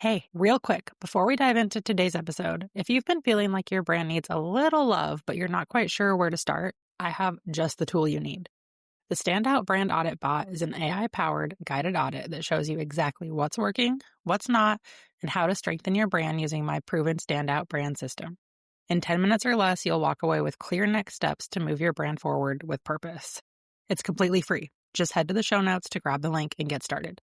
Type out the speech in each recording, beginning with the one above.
Hey, real quick, before we dive into today's episode, if you've been feeling like your brand needs a little love, but you're not quite sure where to start, I have just the tool you need. The Standout Brand Audit Bot is an AI-powered guided audit that shows you exactly what's working, what's not, and how to strengthen your brand using my proven Standout brand system. In 10 minutes or less, you'll walk away with clear next steps to move your brand forward with purpose. It's completely free. Just head to the show notes to grab the link and get started.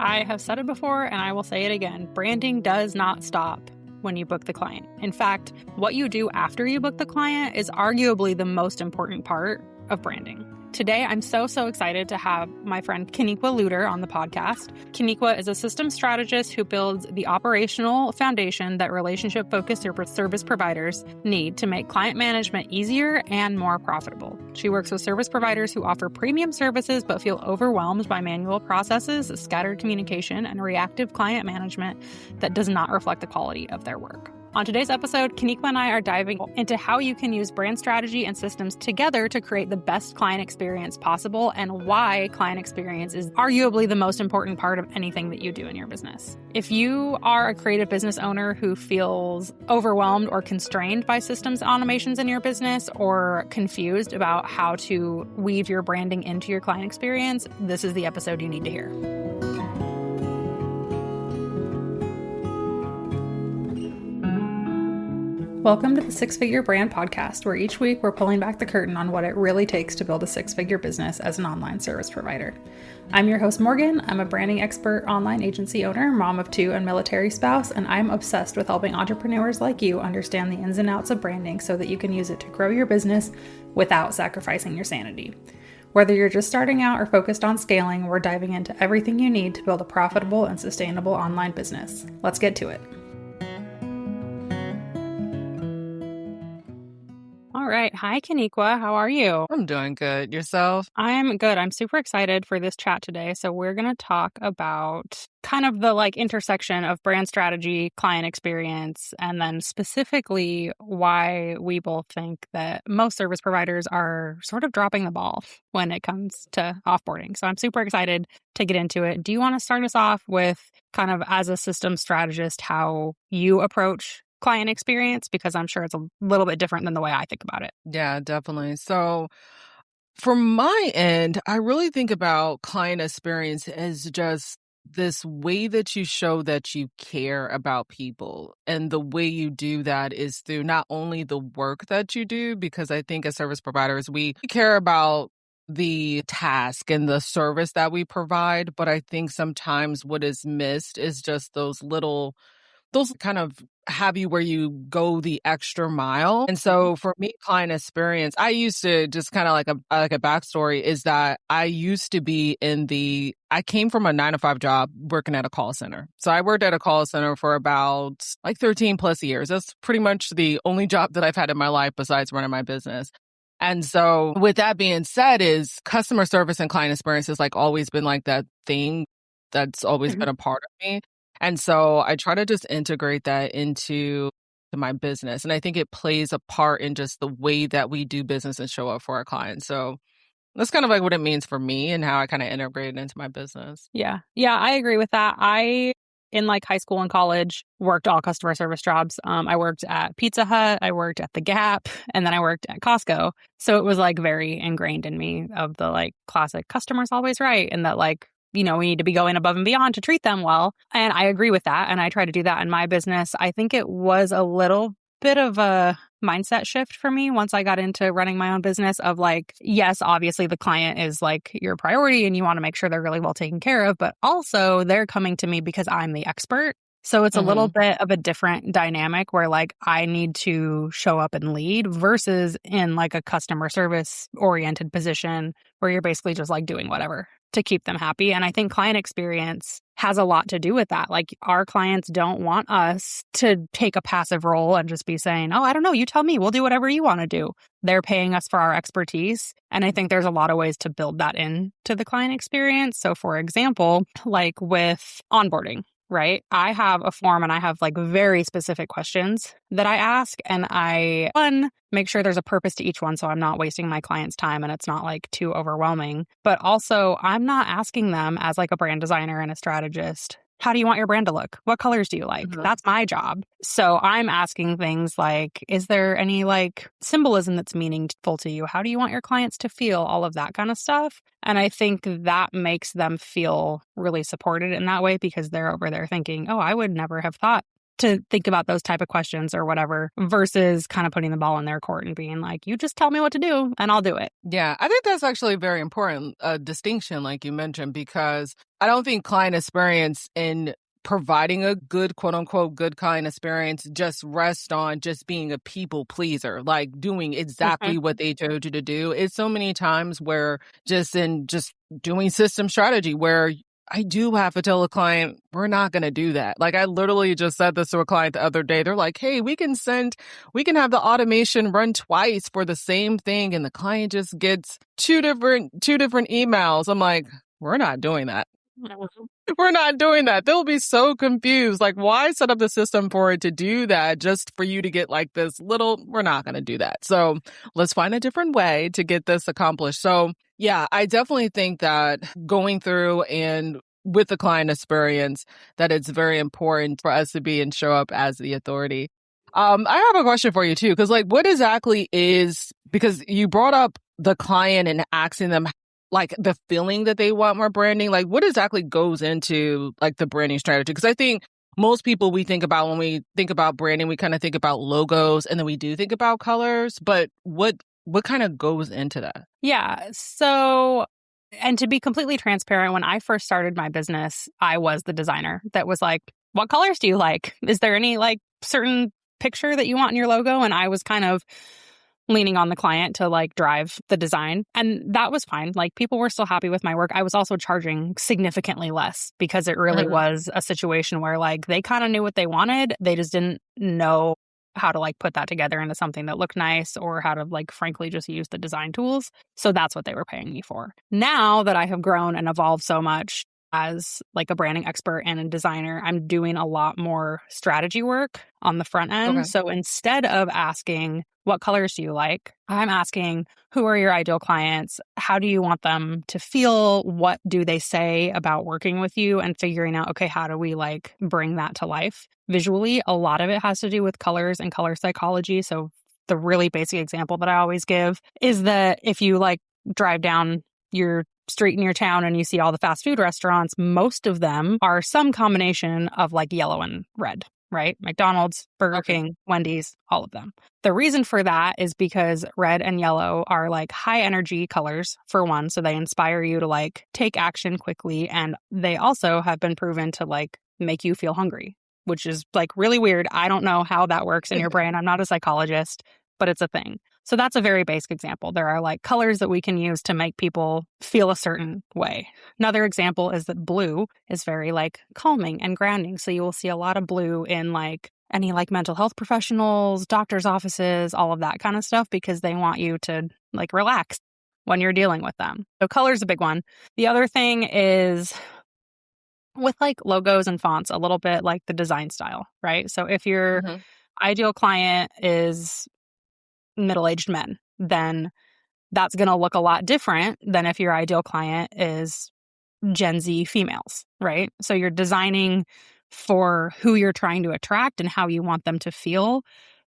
I have said it before and I will say it again. Branding does not stop when you book the client. In fact, what you do after you book the client is arguably the most important part of branding. Today, I'm so excited to have my friend Kenniqua Lewter on the podcast. Kenniqua is a systems strategist who builds the operational foundation that relationship-focused service providers need to make client management easier and more profitable. She works with service providers who offer premium services but feel overwhelmed by manual processes, scattered communication, and reactive client management that does not reflect the quality of their work. On today's episode, Kenniqua and I are diving into how you can use brand strategy and systems together to create the best client experience possible and why client experience is arguably the most important part of anything that you do in your business. If you are a creative business owner who feels overwhelmed or constrained by systems automations in your business or confused about how to weave your branding into your client experience, this is the episode you need to hear. Welcome to the Six Figure Brand Podcast, where each week we're pulling back the curtain on what it really takes to build a six-figure business as an online service provider. I'm your host, Morgan. I'm a branding expert, online agency owner, mom of two, and military spouse, and I'm obsessed with helping entrepreneurs like you understand the ins and outs of branding so that you can use it to grow your business without sacrificing your sanity. Whether you're just starting out or focused on scaling, we're diving into everything you need to build a profitable and sustainable online business. Let's get to it. All right. Hi, Kenniqua. How are you? I'm doing good. Yourself? I'm good. I'm super excited for this chat today. So we're going to talk about kind of the intersection of brand strategy, client experience, and then specifically why we both think that most service providers are sort of dropping the ball when it comes to offboarding. So I'm super excited to get into it. Do you want to start us off with kind of as a systems strategist, how you approach client experience, because I'm sure it's a little bit different than the way I think about it. Yeah, definitely. So from my end, I really think about client experience as just this way that you show that you care about people. And the way you do that is through not only the work that you do, because I think as service providers, we care about the task and the service that we provide. But I think sometimes what is missed is just those kind of have you where you go the extra mile. And so for me, client experience, I used to just kind of like a backstory is that I used to be I came from a 9-to-5 job working at a call center. So I worked at a call center for about 13 plus years. That's pretty much the only job that I've had in my life besides running my business. And so with that being said, is customer service and client experience has always been that thing that's always been a part of me. And so I try to just integrate that into my business. And I think it plays a part in just the way that we do business and show up for our clients. So that's kind of what it means for me and how I kind of integrate it into my business. Yeah, I agree with that. I, in high school and college, worked all customer service jobs. I worked at Pizza Hut, I worked at the Gap, and then I worked at Costco. So it was very ingrained in me of the classic customer's always right. And that we need to be going above and beyond to treat them well. And I agree with that. And I try to do that in my business. I think it was a little bit of a mindset shift for me once I got into running my own business of yes, obviously the client is your priority and you want to make sure they're really well taken care of, but also they're coming to me because I'm the expert. So it's a little bit of a different dynamic where I need to show up and lead versus in a customer service oriented position where you're basically just doing whatever to keep them happy. And I think client experience has a lot to do with that. Our clients don't want us to take a passive role and just be saying, oh, I don't know, you tell me, we'll do whatever you want to do. They're paying us for our expertise. And I think there's a lot of ways to build that into the client experience. So for example, with onboarding. right? I have a form and I have like very specific questions that I ask. And I, one, make sure there's a purpose to each one so I'm not wasting my client's time and it's not like too overwhelming. But also, I'm not asking them as like a brand designer and a strategist, how do you want your brand to look? What colors do you like? Mhm. That's my job. So I'm asking things like, is there any like symbolism that's meaningful to you? How do you want your clients to feel? All of that kind of stuff. And I think that makes them feel really supported in that way because they're over there thinking, oh, I would never have thought to think about those type of questions or whatever, versus kind of putting the ball in their court and being like, you just tell me what to do and I'll do it. Yeah, I think that's actually a very important distinction, like you mentioned, because I don't think client experience in providing a good, quote unquote, good client experience just rests on just being a people pleaser, like doing exactly what they told you to do. It's so many times where just doing system strategy where I do have to tell a client, we're not going to do that. Like I literally just said this to a client the other day. They're like, hey, we can have the automation run twice for the same thing. And the client just gets two different emails. I'm like, we're not doing that. We're not doing that. They'll be so confused. Like, why set up the system for it to do that just for you to get like this little, we're not going to do that. So let's find a different way to get this accomplished. So yeah, I definitely think that going through and with the client experience, that it's very important for us to be and show up as the authority. I have a question for you too, because like what exactly is, because you brought up the client and asking them like the feeling that they want more branding, like what exactly goes into like the branding strategy? Because I think most people we think about when we think about branding, we kind of think about logos and then we do think about colors, but what kind of goes into that? Yeah. So, and to be completely transparent, when I first started my business, I was the designer that was like, what colors do you like? Is there any like certain picture that you want in your logo? And I was kind of leaning on the client to like drive the design. And that was fine. Like people were still happy with my work. I was also charging significantly less because it really was a situation where like they kind of knew what they wanted. They just didn't know how to like put that together into something that looked nice or how to like frankly just use the design tools. So that's what they were paying me for. Now that I have grown and evolved so much as like a branding expert and a designer, I'm doing a lot more strategy work on the front end. Okay. So instead of asking, what colors do you like? I'm asking, who are your ideal clients? How do you want them to feel? What do they say about working with you? And figuring out, okay, how do we like bring that to life visually? A lot of it has to do with colors and color psychology. So the really basic example that I always give is that if you like drive down your street in your town and you see all the fast food restaurants, most of them are some combination of like yellow and red, right? McDonald's, Burger King, Wendy's, all of them. The reason for that is because red and yellow are like high energy colors for one. So they inspire you to like take action quickly. And they also have been proven to like make you feel hungry, which is like really weird. I don't know how that works in your brain. I'm not a psychologist, but it's a thing. So that's a very basic example. There are like colors that we can use to make people feel a certain way. Another example is that blue is very like calming and grounding. So you will see a lot of blue in like any like mental health professionals, doctors' offices, all of that kind of stuff, because they want you to like relax when you're dealing with them. So color is a big one. The other thing is with like logos and fonts, a little bit like the design style, right? So if your ideal client is middle-aged men, then that's going to look a lot different than if your ideal client is Gen Z females, right? So you're designing for who you're trying to attract and how you want them to feel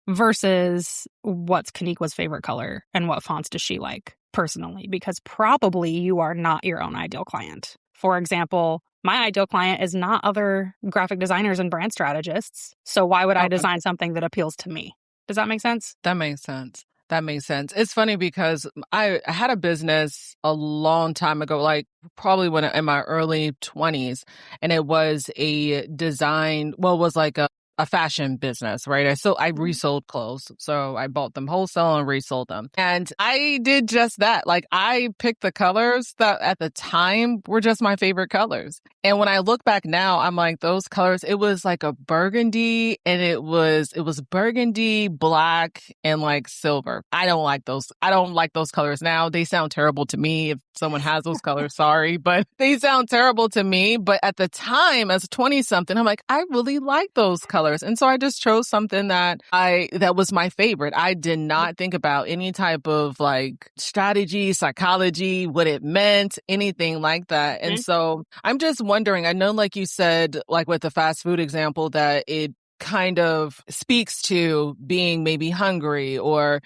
versus what's Kenniqua's favorite color and what fonts does she like personally, because probably you are not your own ideal client. For example, my ideal client is not other graphic designers and brand strategists. So why would I design something that appeals to me? Does that make sense? That makes sense. That makes sense. It's funny because I had a business a long time ago, like probably in my early 20s, and it was a design, well, it was like a a fashion business, right? I resold clothes. So I bought them wholesale and resold them. And I did just that. Like I picked the colors that at the time were just my favorite colors. And when I look back now, I'm like, those colors, it was like a burgundy and it was burgundy, black, and like silver. I don't like those. I don't like those colors now. They sound terrible to me. If someone has those colors, sorry, but they sound terrible to me. But at the time, as a 20 something, I'm like, I really like those colors. And so I just chose something that was my favorite. I did not think about any type of like strategy, psychology, what it meant, anything like that. And so I'm just wondering, I know, like you said, like with the fast food example, that it kind of speaks to being maybe hungry or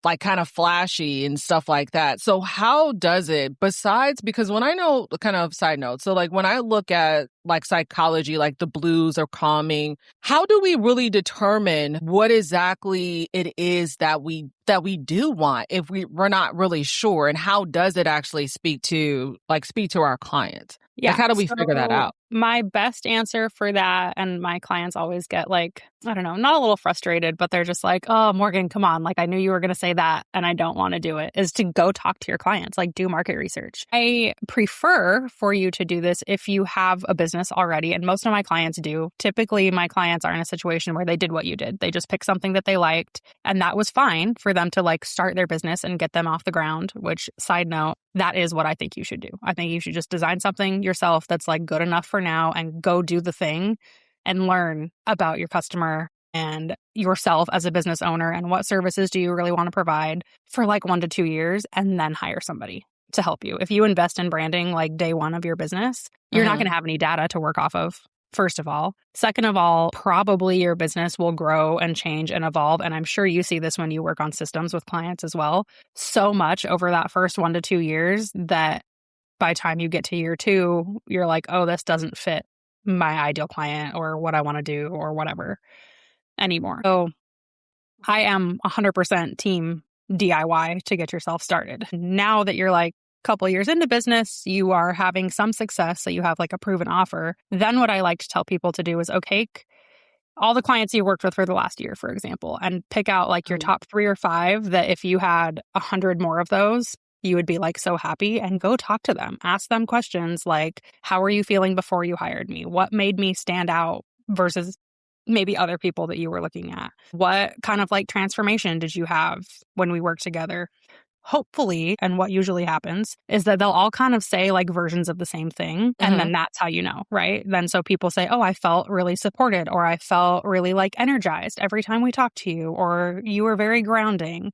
like kind of flashy and stuff like that. So how does it, besides, because when I know, kind of side note, so like when I look at like psychology, like the blues or calming, how do we really determine what exactly it is that we do want if we're not really sure? And how does it actually speak to our clients? Yeah. Like, how do we figure that out? My best answer for that, and my clients always get like, I don't know, not a little frustrated, but they're just like, oh, Morgan, come on. Like, I knew you were going to say that and I don't want to do it, is to go talk to your clients, like do market research. I prefer for you to do this if you have a business already. And most of my clients do. Typically, my clients are in a situation where they did what you did. They just picked something that they liked. And that was fine for them to like start their business and get them off the ground, which, side note, that is what I think you should do. I think you should just design something yourself that's like good enough for now and go do the thing and learn about your customer and yourself as a business owner and what services do you really want to provide for like 1 to 2 years, and then hire somebody to help you. If you invest in branding like day one of your business, you're not going to have any data to work off of. First of all. Second of all, probably your business will grow and change and evolve. And I'm sure you see this when you work on systems with clients as well. So much over that first 1 to 2 years that by the time you get to year 2, you're like, oh, this doesn't fit my ideal client or what I want to do or whatever anymore. So I am 100% team DIY to get yourself started. Now that you're like couple years into business, you are having some success, so you have like a proven offer, then what I like to tell people to do is, okay, all the clients you worked with for the last year, for example, and pick out like your top 3 or 5 that if you had 100 more of those, you would be like so happy, and go talk to them. Ask them questions like, how are you feeling before you hired me? What made me stand out versus maybe other people that you were looking at? What kind of like transformation did you have when we worked together? Hopefully, and what usually happens is that they'll all kind of say like versions of the same thing. And then that's how you know, right? Then so people say, oh, I felt really supported, or I felt really like energized every time we talked to you, or you were very grounding,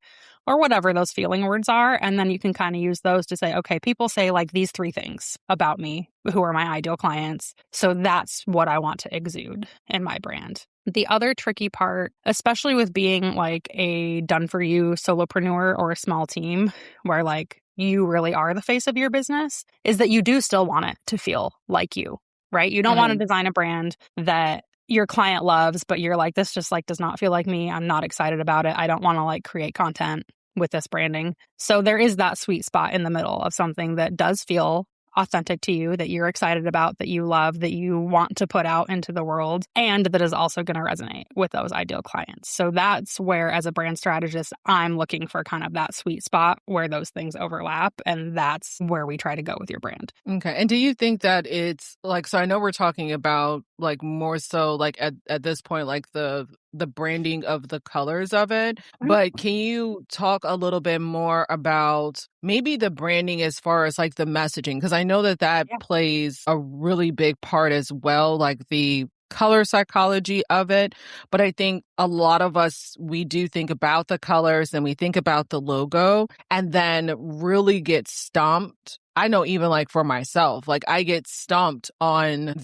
or whatever those feeling words are. And then you can kind of use those to say, okay, people say like these 3 things about me who are my ideal clients. So that's what I want to exude in my brand. The other tricky part, especially with being like a done-for-you solopreneur or a small team where like you really are the face of your business, is that you do still want it to feel like you, right? You don't want to design a brand that your client loves, but you're like, this just like does not feel like me. I'm not excited about it. I don't want to like create content with this branding. So there is that sweet spot in the middle of something that does feel authentic to you, that you're excited about, that you love, that you want to put out into the world, and that is also going to resonate with those ideal clients. So that's where, as a brand strategist, I'm looking for kind of that sweet spot where those things overlap. And that's where we try to go with your brand. Okay. And do you think that it's like, so I know we're talking about like more so like at this point, like the branding of the colors of it, but can you talk a little bit more about maybe the branding as far as like the messaging? Because I know that plays a really big part as well, like the color psychology of it. But I think a lot of us, we do think about the colors and we think about the logo and then really get stumped. I know even like for myself, like I get stumped on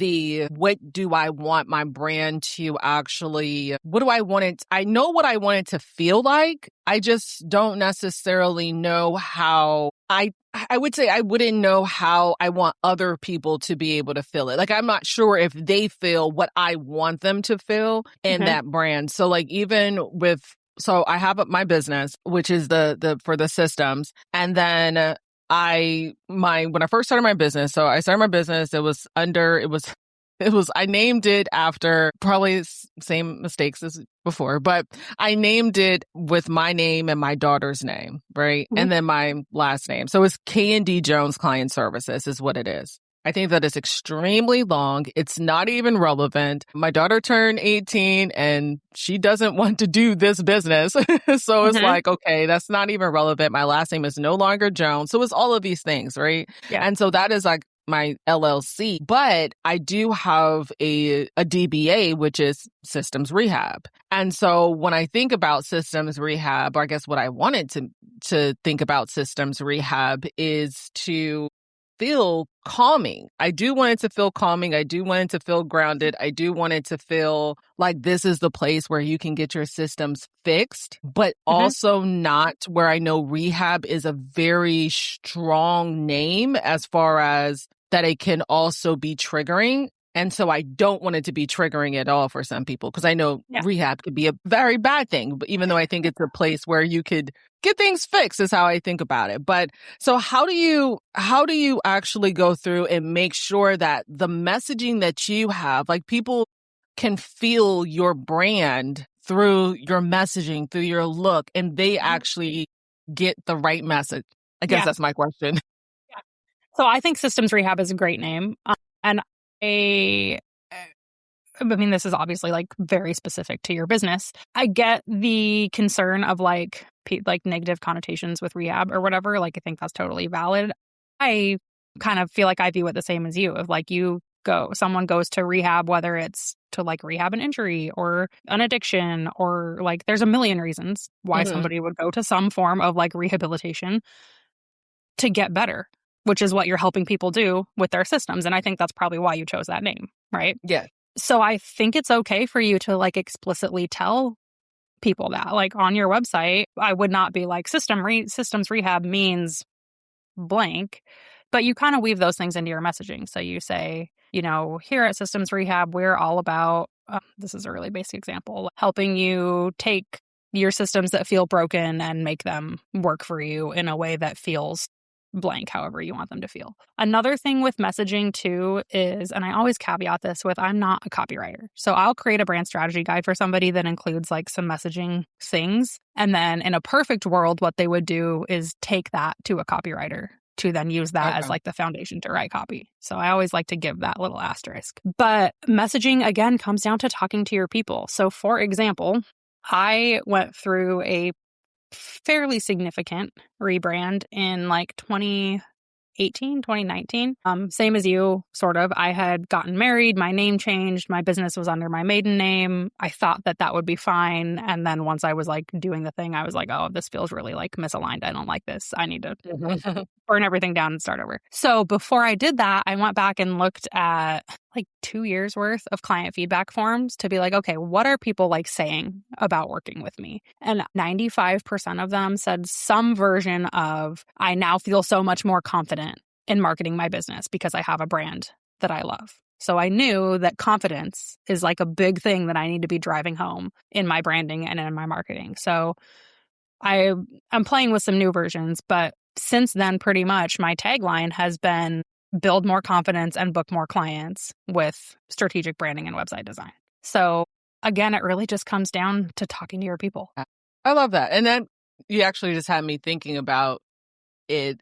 what do I want my brand to actually, what do I want it? I know what I want it to feel like. I just don't necessarily know how I would say I wouldn't know how I want other people to be able to feel it. Like, I'm not sure if they feel what I want them to feel in that brand. So like even so I have my business, which is the for the systems. And then when I first started my business, it was I named it after probably same mistakes as before, but I named it with my name and my daughter's name, right? Mhm. And then my last name. So it's K&D Jones Client Services is what it is. I think that it's extremely long. It's not even relevant. My daughter turned 18 and she doesn't want to do this business. So it's Mhm. like, okay, that's not even relevant. My last name is no longer Jones. So it's all of these things, right? Yeah. And so that is like my LLC, but I do have a DBA, which is systems rehab. And so when I think about systems rehab, or I guess what I wanted to think about systems rehab is to feel calming. I do want it to feel calming. I do want it to feel grounded. I do want it to feel like this is the place where you can get your systems fixed, but Mhm. also not where I know rehab is a very strong name as far as that it can also be triggering. And so I don't want it to be triggering at all for some people because I know Yeah. rehab could be a very bad thing, but even though I think it's a place where you could get things fixed is how I think about it. But so how do you actually go through and make sure that the messaging that you have, like people can feel your brand through your messaging, through your look, and they actually get the right message? I guess Yeah. that's my question. Yeah. So I think systems rehab is a great name. And I, I mean, this is obviously like very specific to your business. I get the concern of like like negative connotations with rehab or whatever. Like, I think that's totally valid. I kind of feel like I view it the same as you. Of like, someone goes to rehab, whether it's to like rehab an injury or an addiction, or like there's a million reasons why Hmm. somebody would go to some form of like rehabilitation to get better, which is what you're helping people do with their systems. And I think that's probably why you chose that name, right? Yeah. So I think it's okay for you to like explicitly tell people that, like on your website. I would not be like systems rehab means blank, but you kind of weave those things into your messaging. So you say, here at Systems Rehab, we're all about, this is a really basic example, helping you take your systems that feel broken and make them work for you in a way that feels blank, however you want them to feel. Another thing with messaging too is, and I always caveat this with, I'm not a copywriter. So I'll create a brand strategy guide for somebody that includes like some messaging things. And then in a perfect world, what they would do is take that to a copywriter to then use that as Okay. like the foundation to write copy. So I always like to give that little asterisk. But messaging again comes down to talking to your people. So for example, I went through a fairly significant rebrand in like 2018, 2019. Same as you, sort of. I had gotten married, my name changed, my business was under my maiden name. I thought that that would be fine. And then once I was like doing the thing, I was like, oh, this feels really like misaligned. I don't like this. I need to Mhm. burn everything down and start over. So before I did that, I went back and looked at like 2 years worth of client feedback forms to be like, okay, what are people like saying about working with me? And 95% of them said some version of, I now feel so much more confident in marketing my business because I have a brand that I love. So I knew that confidence is like a big thing that I need to be driving home in my branding and in my marketing. So I'm playing with some new versions, but since then, pretty much my tagline has been build more confidence and book more clients with strategic branding and website design. So again, it really just comes down to talking to your people. I love that. And then you actually just had me thinking about it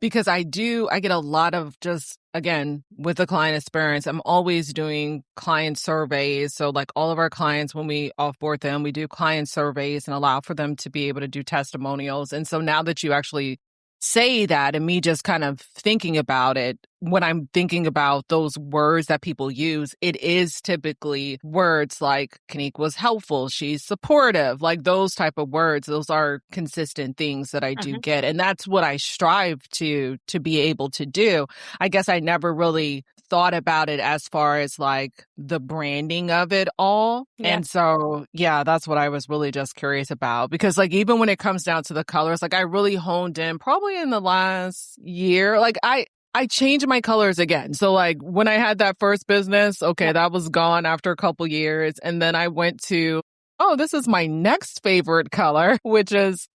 because I get a lot of just again with the client experience. I'm always doing client surveys. So like all of our clients, when we offboard them, we do client surveys and allow for them to be able to do testimonials. And so now that you actually say that and me just kind of thinking about it, when I'm thinking about those words that people use, it is typically words like Kenniqua was helpful, she's supportive, like those type of words. Those are consistent things that I do Mhm. get. And that's what I strive to be able to do. I guess I never really thought about it as far as like the branding of it all. Yeah. And so, yeah, that's what I was really just curious about because like even when it comes down to the colors, like I really honed in probably in the last year. Like I changed my colors again. So like when I had that first business, okay, Yeah. that was gone after a couple years. And then I went to, oh, this is my next favorite color, which is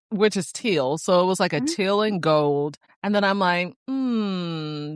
teal. So it was like a Mhm. teal and gold. And then I'm like,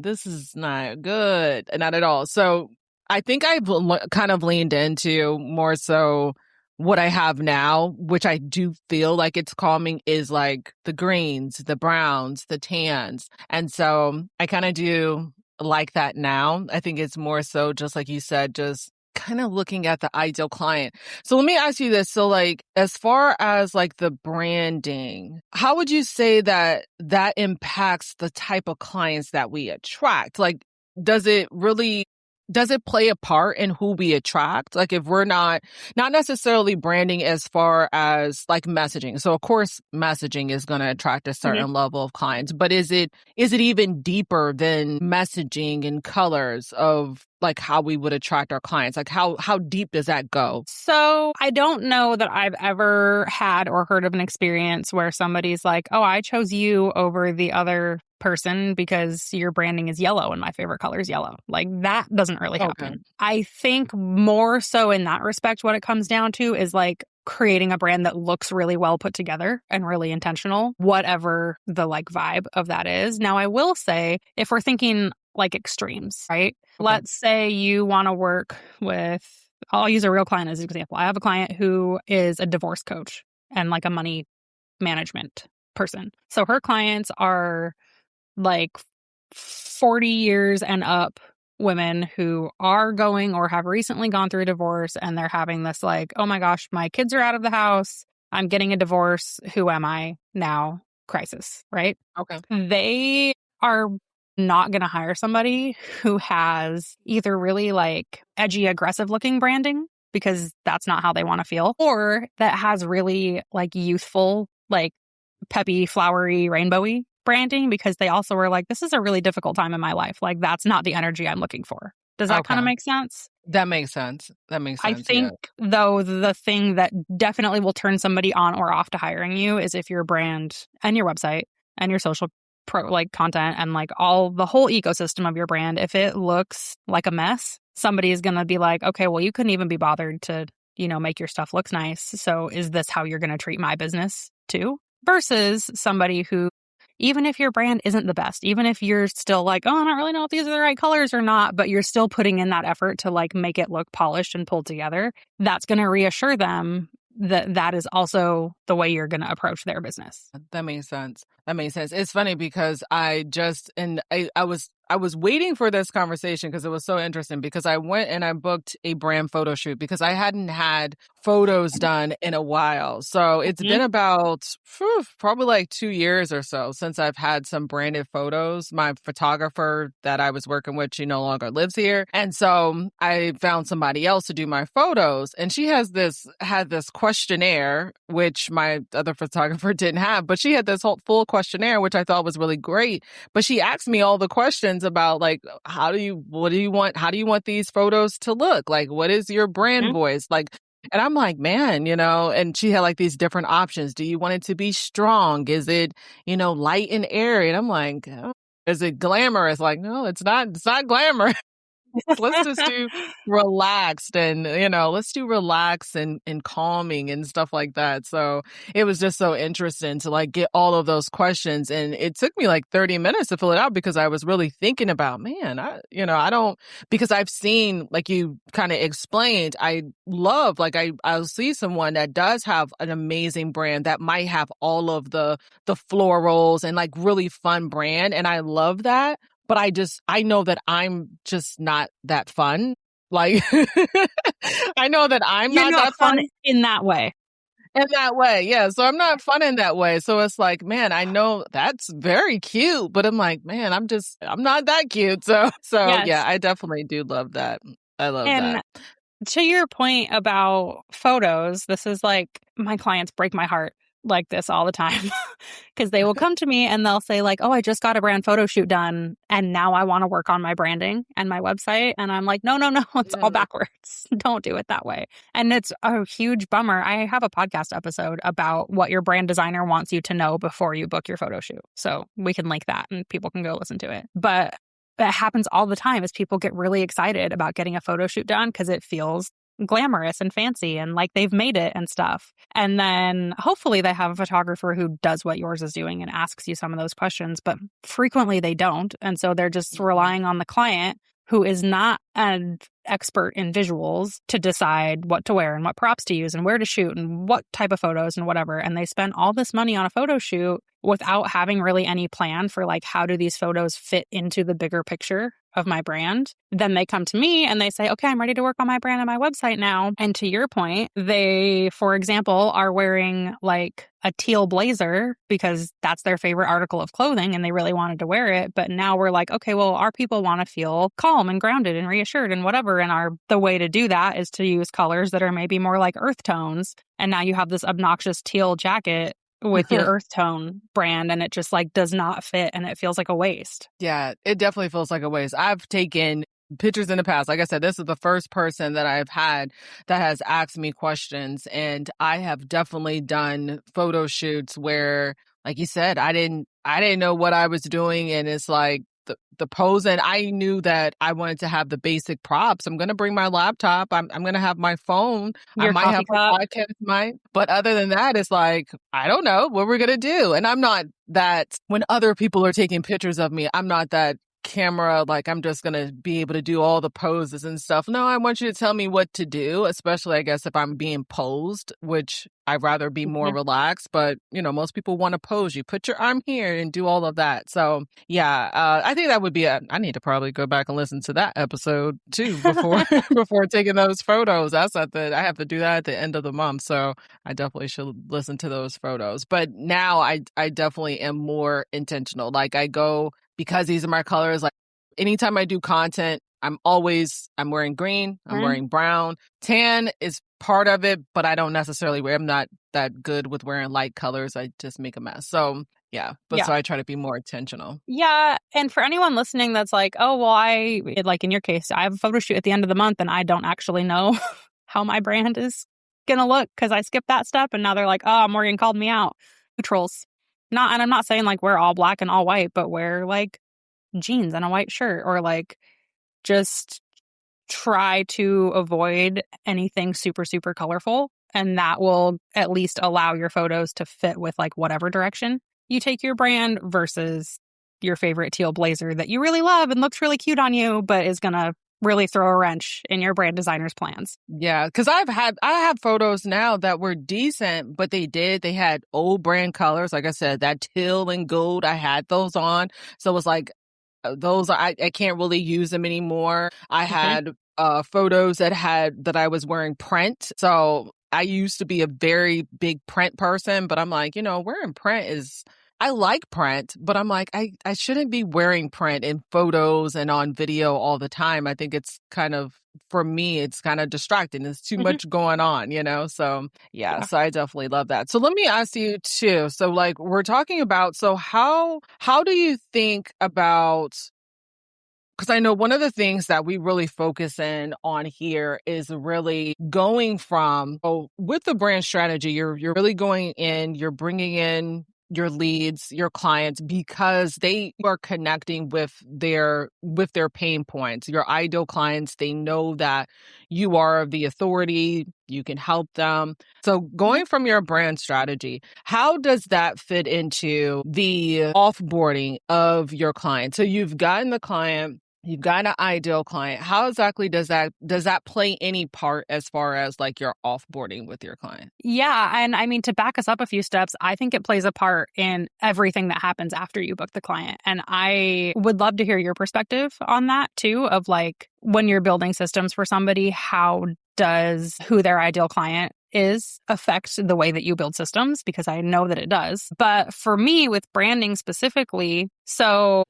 this is not good. Not at all. So I think I've kind of leaned into more so what I have now, which I do feel like it's calming, is like the greens, the browns, the tans. And so I kind of do like that now. I think it's more so just like you said, just kind of looking at the ideal client. So let me ask you this. So like, as far as like the branding, how would you say that that impacts the type of clients that we attract? Like, does it really does it play a part in who we attract? Like if we're not necessarily branding as far as like messaging. So of course messaging is going to attract a Mhm. certain level of clients, but is it even deeper than messaging and colors of like how we would attract our clients? Like how deep does that go? So I don't know that I've ever had or heard of an experience where somebody's like, oh, I chose you over the other person because your branding is yellow and my favorite color is yellow. Like that doesn't really Okay. happen. I think more so in that respect, what it comes down to is like creating a brand that looks really well put together and really intentional, whatever the like vibe of that is. Now, I will say, if we're thinking like extremes, right? Okay. Let's say you want to work with, I'll use a real client as an example. I have a client who is a divorce coach and like a money management person. So her clients are like 40 years and up women who are going or have recently gone through a divorce, and they're having this like, oh my gosh, my kids are out of the house. I'm getting a divorce. Who am I now? Crisis, right? Okay. They are not going to hire somebody who has either really like edgy, aggressive looking branding because that's not how they want to feel, or that has really like youthful, like peppy, flowery, rainbowy branding because they also were like, this is a really difficult time in my life. Like, that's not the energy I'm looking for. Does that kind Okay. of make sense? That makes sense. That makes I sense. Yeah. think, though, the thing that definitely will turn somebody on or off to hiring you is if your brand and your website and your social like content and like all the whole ecosystem of your brand, if it looks like a mess, somebody is going to be like, okay, well, you couldn't even be bothered to, make your stuff looks nice. So is this how you're going to treat my business too? Versus somebody who, even if your brand isn't the best, even if you're still like, oh, I don't really know if these are the right colors or not, but you're still putting in that effort to like make it look polished and pulled together, that's going to reassure them that that is also the way you're going to approach their business. That makes sense. That makes sense. It's funny because I was waiting for this conversation because it was so interesting because I went and I booked a brand photo shoot because I hadn't had photos done in a while. So it's Mhm. been about probably like 2 years or so since I've had some branded photos. My photographer that I was working with, she no longer lives here. And so I found somebody else to do my photos. And she had this questionnaire, which my other photographer didn't have, but she had this whole full questionnaire, which I thought was really great. But she asked me all the questions about like, what do you want? How do you want these photos to look? Like, what is your brand Mhm. voice? Like, and I'm like, man, and she had like these different options. Do you want it to be strong? Is it, light and airy? And I'm like, oh, is it glamorous? Like, no, it's not glamorous. Let's just do relaxed and, let's do relaxed and calming and stuff like that. So it was just so interesting to like get all of those questions. And it took me like 30 minutes to fill it out because I was really thinking about, man, I don't, because I've seen, like you kind of explained, I love, like I'll see someone that does have an amazing brand that might have all of the florals and like really fun brand. And I love that. But I know that I'm just not that fun. Like, I know that I'm You're not not that fun fun in that way. in that way. Yeah. So I'm not fun in that way. So it's like, man, I know that's very cute, but I'm like, man, I'm not that cute. So yeah, Yes. I definitely do love that. I love And that. to your point about photos, this is like my clients break my heart like this all the time because they will come to me and they'll say like, "Oh, I just got a brand photo shoot done and now I want to work on my branding and my website." And I'm like, "No, no, no, it's all Mm, backwards. Don't do it that way." And it's a huge bummer. I have a podcast episode about what your brand designer wants you to know before you book your photo shoot. So we can link that and people can go listen to it. But that happens all the time is people get really excited about getting a photo shoot done because it feels glamorous and fancy and like they've made it and stuff. And then hopefully they have a photographer who does what yours is doing and asks you some of those questions, but frequently they don't. And so they're just mhm. relying on the client who is not an expert in visuals to decide what to wear and what props to use and where to shoot and what type of photos and whatever. And they spend all this money on a photo shoot without having really any plan for like, how do these photos fit into the bigger picture of my brand. Then they come to me and they say, okay, I'm ready to work on my brand and my website now. And to your point, they, for example, are wearing like a teal blazer because that's their favorite article of clothing and they really wanted to wear it. But now we're like, okay, well, our people want to feel calm and grounded and reassured and whatever. And the way to do that is to use colors that are maybe more like earth tones. And now you have this obnoxious teal jacket with your earth tone brand, and it just like does not fit and it feels like a waste. Yeah, it definitely feels like a waste. I've taken pictures in the past. Like I said, this is the first person that I've had that has asked me questions, and I have definitely done photo shoots where, like you said, I didn't know what I was doing, and it's like the pose, and I knew that I wanted to have the basic props. I'm going to bring my laptop. I'm going to have my phone. Your I might have a podcast mic. But other than that, it's like, I don't know what we're going to do. And I'm not that, when other people are taking pictures of me, I'm not that camera, like I'm just going to be able to do all the poses and stuff. No, I want you to tell me what to do, especially I guess if I'm being posed, which I'd rather be more relaxed. But, you know, most people want to pose. You put your arm here and do all of that. So, yeah, I think that would be I need to probably go back and listen to that episode too before taking those photos. That's something I have to do that at the end of the month. So I definitely should listen to those photos. But now I definitely am more intentional. Like I go, because these are my colors, like anytime I do content, I'm wearing green, I'm wearing brown. Tan is part of it, but I don't necessarily I'm not that good with wearing light colors. I just make a mess. So yeah, so I try to be more intentional. Yeah. And for anyone listening that's like, oh, well, like in your case, I have a photo shoot at the end of the month and I don't actually know how my brand is going to look because I skipped that step. And now they're like, oh, Morgan called me out. Neutrals. And I'm not saying like wear all black and all white, but wear like jeans and a white shirt, or like just try to avoid anything super, super colorful. And that will at least allow your photos to fit with like whatever direction you take your brand versus your favorite teal blazer that you really love and looks really cute on you, but is going to really throw a wrench in your brand designer's plans. Yeah, because I have photos now that were decent, but they had old brand colors. Like I said, that teal and gold, I had those on. So it was like, I can't really use them anymore. I had photos that I was wearing print. So I used to be a very big print person, but I'm like, wearing print I like print, but I'm like, I shouldn't be wearing print in photos and on video all the time. I think it's kind of, for me, it's kind of distracting. There's too much going on, So yeah, so I definitely love that. So let me ask you too. So like we're talking about, so how do you think about, because I know one of the things that we really focus in on here is really going from, with the brand strategy, you're really going in, you're bringing in your leads, your clients, because they are connecting with their pain points. Your ideal clients, they know that you are the authority, you can help them. So going from your brand strategy, how does that fit into the offboarding of your client? So you've gotten the client, you've got an ideal client. How exactly does that play any part as far as like your offboarding with your client? Yeah. And I mean, to back us up a few steps, I think it plays a part in everything that happens after you book the client. And I would love to hear your perspective on that too, of like when you're building systems for somebody, how does who their ideal client is affect the way that you build systems? Because I know that it does. But for me with branding specifically, so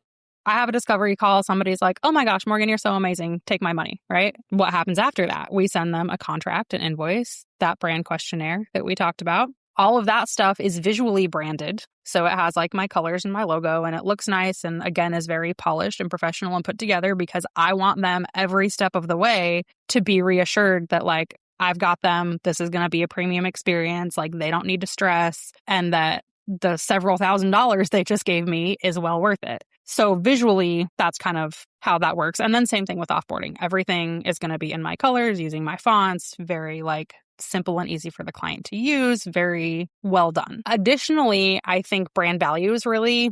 I have a discovery call. Somebody's like, oh my gosh, Morgan, you're so amazing. Take my money, right? What happens after that? We send them a contract, an invoice, that brand questionnaire that we talked about. All of that stuff is visually branded. So it has like my colors and my logo, and it looks nice. And again, is very polished and professional and put together because I want them every step of the way to be reassured that like, I've got them. This is going to be a premium experience. Like they don't need to stress, and that the several $1,000s they just gave me is well worth it. So visually, that's kind of how that works. And then same thing with offboarding. Everything is going to be in my colors, using my fonts, very like simple and easy for the client to use, very well done. Additionally, I think brand values really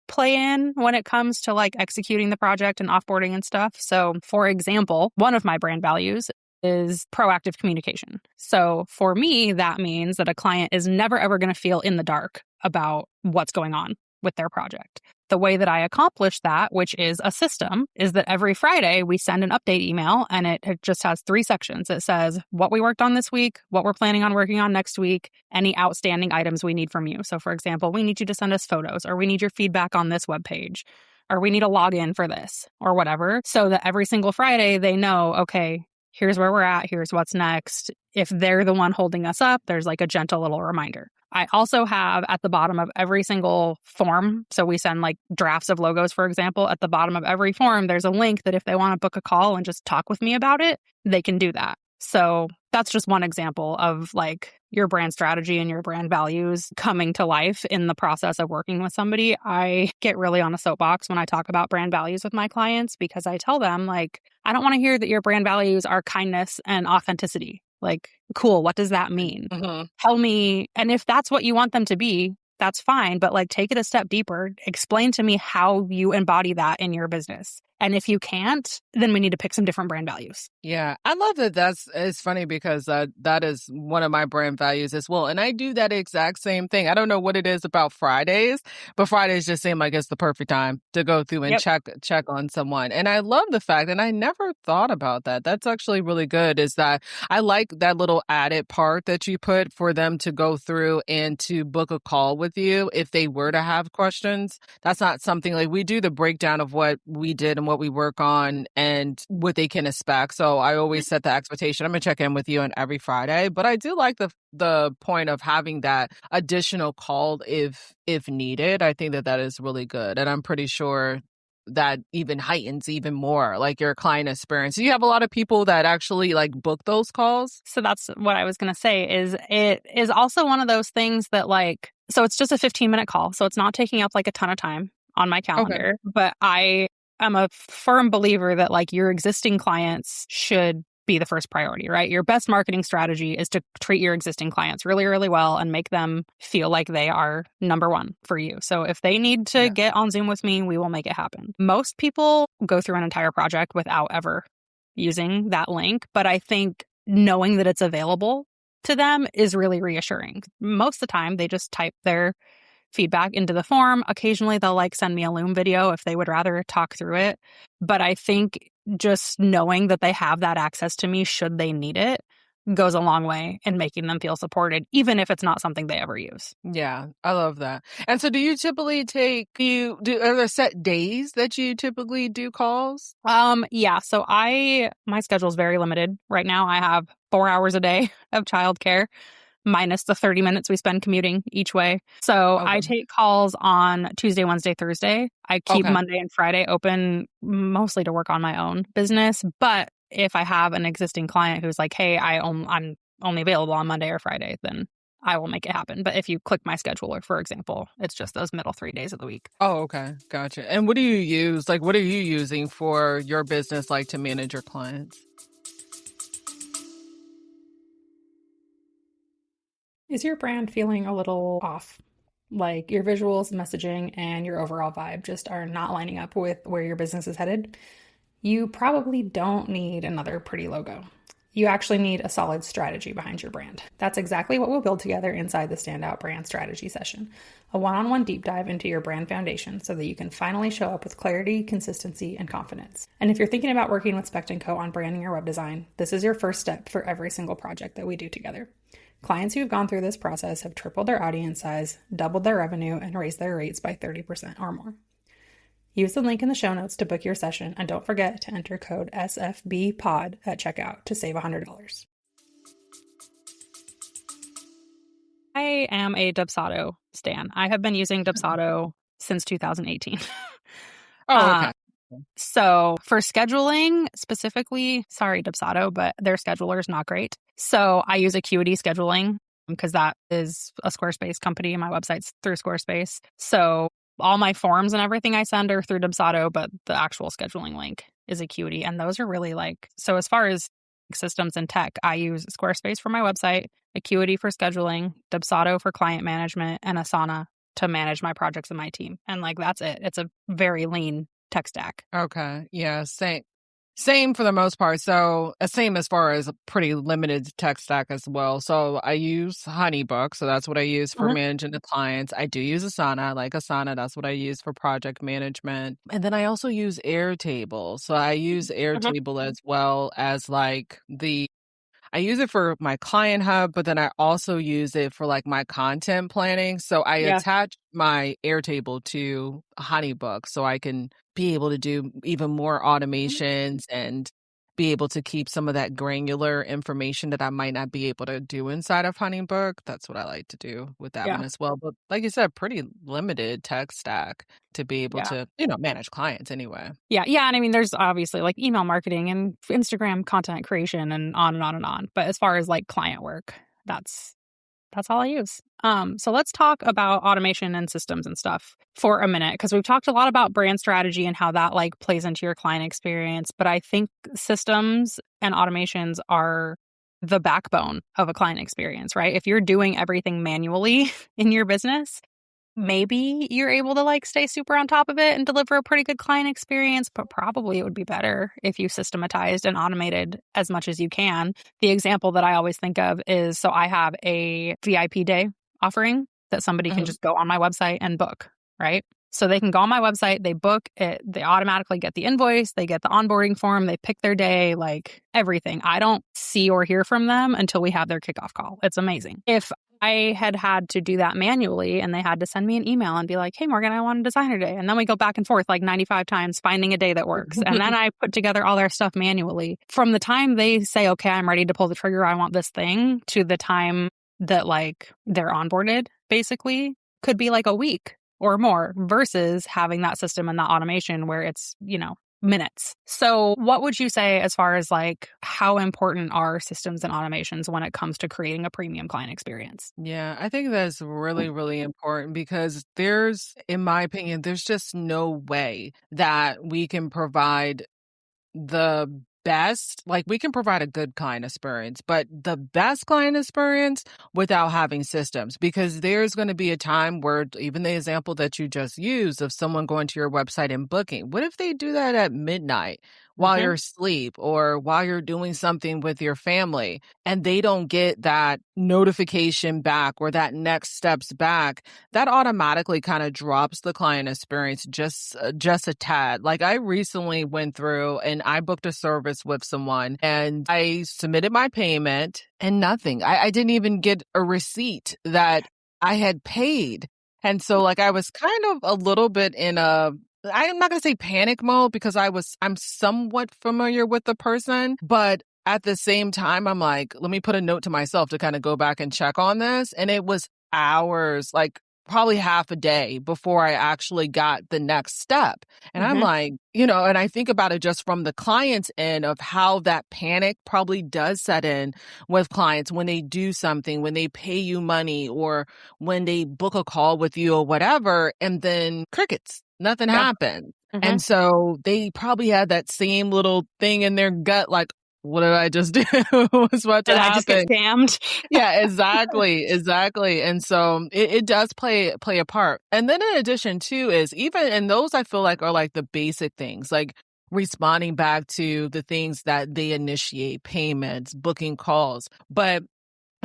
play in when it comes to like executing the project and offboarding and stuff. So, for example, one of my brand values is proactive communication. So for me, that means that a client is never ever going to feel in the dark about what's going on with their project. The way that I accomplish that, which is a system, is that every Friday we send an update email, and it just has 3 sections. It says what we worked on this week, what we're planning on working on next week, any outstanding items we need from you. So for example, we need you to send us photos, or we need your feedback on this webpage, or we need a login for this, or whatever, so that every single Friday they know, okay, here's where we're at, here's what's next. If they're the one holding us up, there's like a gentle little reminder. I also have at the bottom of every single form, so we send like drafts of logos, for example, at the bottom of every form, there's a link that if they want to book a call and just talk with me about it, they can do that. So that's just one example of like your brand strategy and your brand values coming to life in the process of working with somebody. I get really on a soapbox when I talk about brand values with my clients, because I tell them, like, I don't want to hear that your brand values are kindness and authenticity. Like, cool, what does that mean? Mm-hmm. Tell me. And if that's what you want them to be, that's fine. But like, take it a step deeper. Explain to me how you embody that in your business. And if you can't, then we need to pick some different brand values. Yeah, I love that. It's funny because that is one of my brand values as well. And I do that exact same thing. I don't know what it is about Fridays, but Fridays just seem like it's the perfect time to go through and check on someone. And I love the fact, and I never thought about that. That's actually really good, is that I like that little added part that you put for them to go through and to book a call with you if they were to have questions. That's not something like we do the breakdown of what we did and what we work on and what they can expect. So I always set the expectation. I'm going to check in with you on every Friday, but I do like the point of having that additional call if needed. I think that is really good. And I'm pretty sure that even heightens even more like your client experience. You have a lot of people that actually like book those calls. So that's what I was going to say, is it is also one of those things that like, so it's just a 15-minute call. So it's not taking up like a ton of time on my calendar, but I'm a firm believer that like your existing clients should be the first priority, right? Your best marketing strategy is to treat your existing clients really, really well and make them feel like they are number one for you. So if they need to get on Zoom with me, we will make it happen. Most people go through an entire project without ever using that link, but I think knowing that it's available to them is really reassuring. Most of the time, they just type their feedback into the form. Occasionally, they'll like send me a Loom video if they would rather talk through it. But I think just knowing that they have that access to me should they need it goes a long way in making them feel supported, even if it's not something they ever use. Yeah, I love that. And so do you typically are there set days that you typically do calls? Yeah. So my schedule is very limited right now. I have 4 hours a day of childcare, minus the 30 minutes we spend commuting each way. So I take calls on Tuesday, Wednesday, Thursday. I keep Monday and Friday open mostly to work on my own business. But if I have an existing client who's like, hey, I'm only available on Monday or Friday, then I will make it happen. But if you click my scheduler, for example, it's just those middle 3 days of the week. Oh, okay. Gotcha. And what do you use? Like, what are you using for your business, like to manage your clients? Is your brand feeling a little off? Like your visuals, messaging, and your overall vibe just are not lining up with where your business is headed? You probably don't need another pretty logo. You actually need a solid strategy behind your brand. That's exactly what we'll build together inside the Standout Brand Strategy session, a one-on-one deep dive into your brand foundation so that you can finally show up with clarity, consistency, and confidence. And if you're thinking about working with Spect & Co. on branding or web design, this is your first step for every single project that we do together. Clients who have gone through this process have tripled their audience size, doubled their revenue, and raised their rates by 30% or more. Use the link in the show notes to book your session, and don't forget to enter code SFBPOD at checkout to save $100. I am a Dubsado stan. I have been using Dubsado since 2018. Okay. So for scheduling specifically, sorry, Dubsado, but their scheduler is not great. So I use Acuity Scheduling because that is a Squarespace company and my website's through Squarespace. So all my forms and everything I send are through Dubsado, but the actual scheduling link is Acuity. And those are really like, so as far as systems and tech, I use Squarespace for my website, Acuity for scheduling, Dubsado for client management, and Asana to manage my projects and my team. And like, that's it. It's a very lean tech stack. Okay. Yeah. Same for the most part. So, same as far as a pretty limited tech stack as well. So, I use HoneyBook. So, that's what I use for Mhm. managing the clients. I do use Asana. I like Asana. That's what I use for project management. And then I also use Airtable. So, I use Mhm. Airtable as well as like I use it for my client hub, but then I also use it for like my content planning. So I Yeah. attach my Airtable to HoneyBook so I can be able to do even more automations and be able to keep some of that granular information that I might not be able to do inside of HoneyBook. That's what I like to do with that one Yeah. as well. But like you said, pretty limited tech stack to be able Yeah. to, manage clients anyway. Yeah. Yeah. And I mean, there's obviously like email marketing and Instagram content creation and on and on and on. But as far as like client work, that's all I use. So let's talk about automation and systems and stuff for a minute, because we've talked a lot about brand strategy and how that like plays into your client experience. But I think systems and automations are the backbone of a client experience, right? If you're doing everything manually in your business, maybe you're able to like stay super on top of it and deliver a pretty good client experience, but probably it would be better if you systematized and automated as much as you can. The example that I always think of is, so I have a VIP day offering that somebody can Mhm. just go on my website and book, right? So they can go on my website, they book it, they automatically get the invoice, they get the onboarding form, they pick their day, like everything. I don't see or hear from them until we have their kickoff call. It's amazing. If I had to do that manually and they had to send me an email and be like, hey, Morgan, I want a designer day. And then we go back and forth like 95 times finding a day that works. And then I put together all their stuff manually. From the time they say, okay, I'm ready to pull the trigger, I want this thing, to the time that like they're onboarded, basically, could be like a week or more, versus having that system and that automation where it's, minutes. So what would you say as far as like how important are systems and automations when it comes to creating a premium client experience? Yeah, I think that's really, really important because in my opinion, there's just no way that we can provide the best, like we can provide a good client experience, but the best client experience without having systems, because there's going to be a time where even the example that you just used of someone going to your website and booking, what if they do that at midnight while Mm-hmm. you're asleep or while you're doing something with your family and they don't get that notification back or that next steps back? That automatically kind of drops the client experience just a tad. Like I recently went through and I booked a service with someone and I submitted my payment and nothing. I didn't even get a receipt that I had paid. And so like I was kind of a little bit in I'm not going to say panic mode because I'm somewhat familiar with the person, but at the same time, I'm like, let me put a note to myself to kind of go back and check on this. And it was hours, like probably half a day before I actually got the next step. And I'm Mm-hmm. like, and I think about it just from the client's end of how that panic probably does set in with clients when they do something, when they pay you money or when they book a call with you or whatever, and then crickets, nothing Yeah. happened. Mm-hmm. And so they probably had that same little thing in their gut, like, what did I just do? What's about to Did I just get happen? scammed? Yeah, exactly. And so it does play a part. And then in addition too is even and those I feel like are like the basic things, like responding back to the things that they initiate, payments, booking calls. But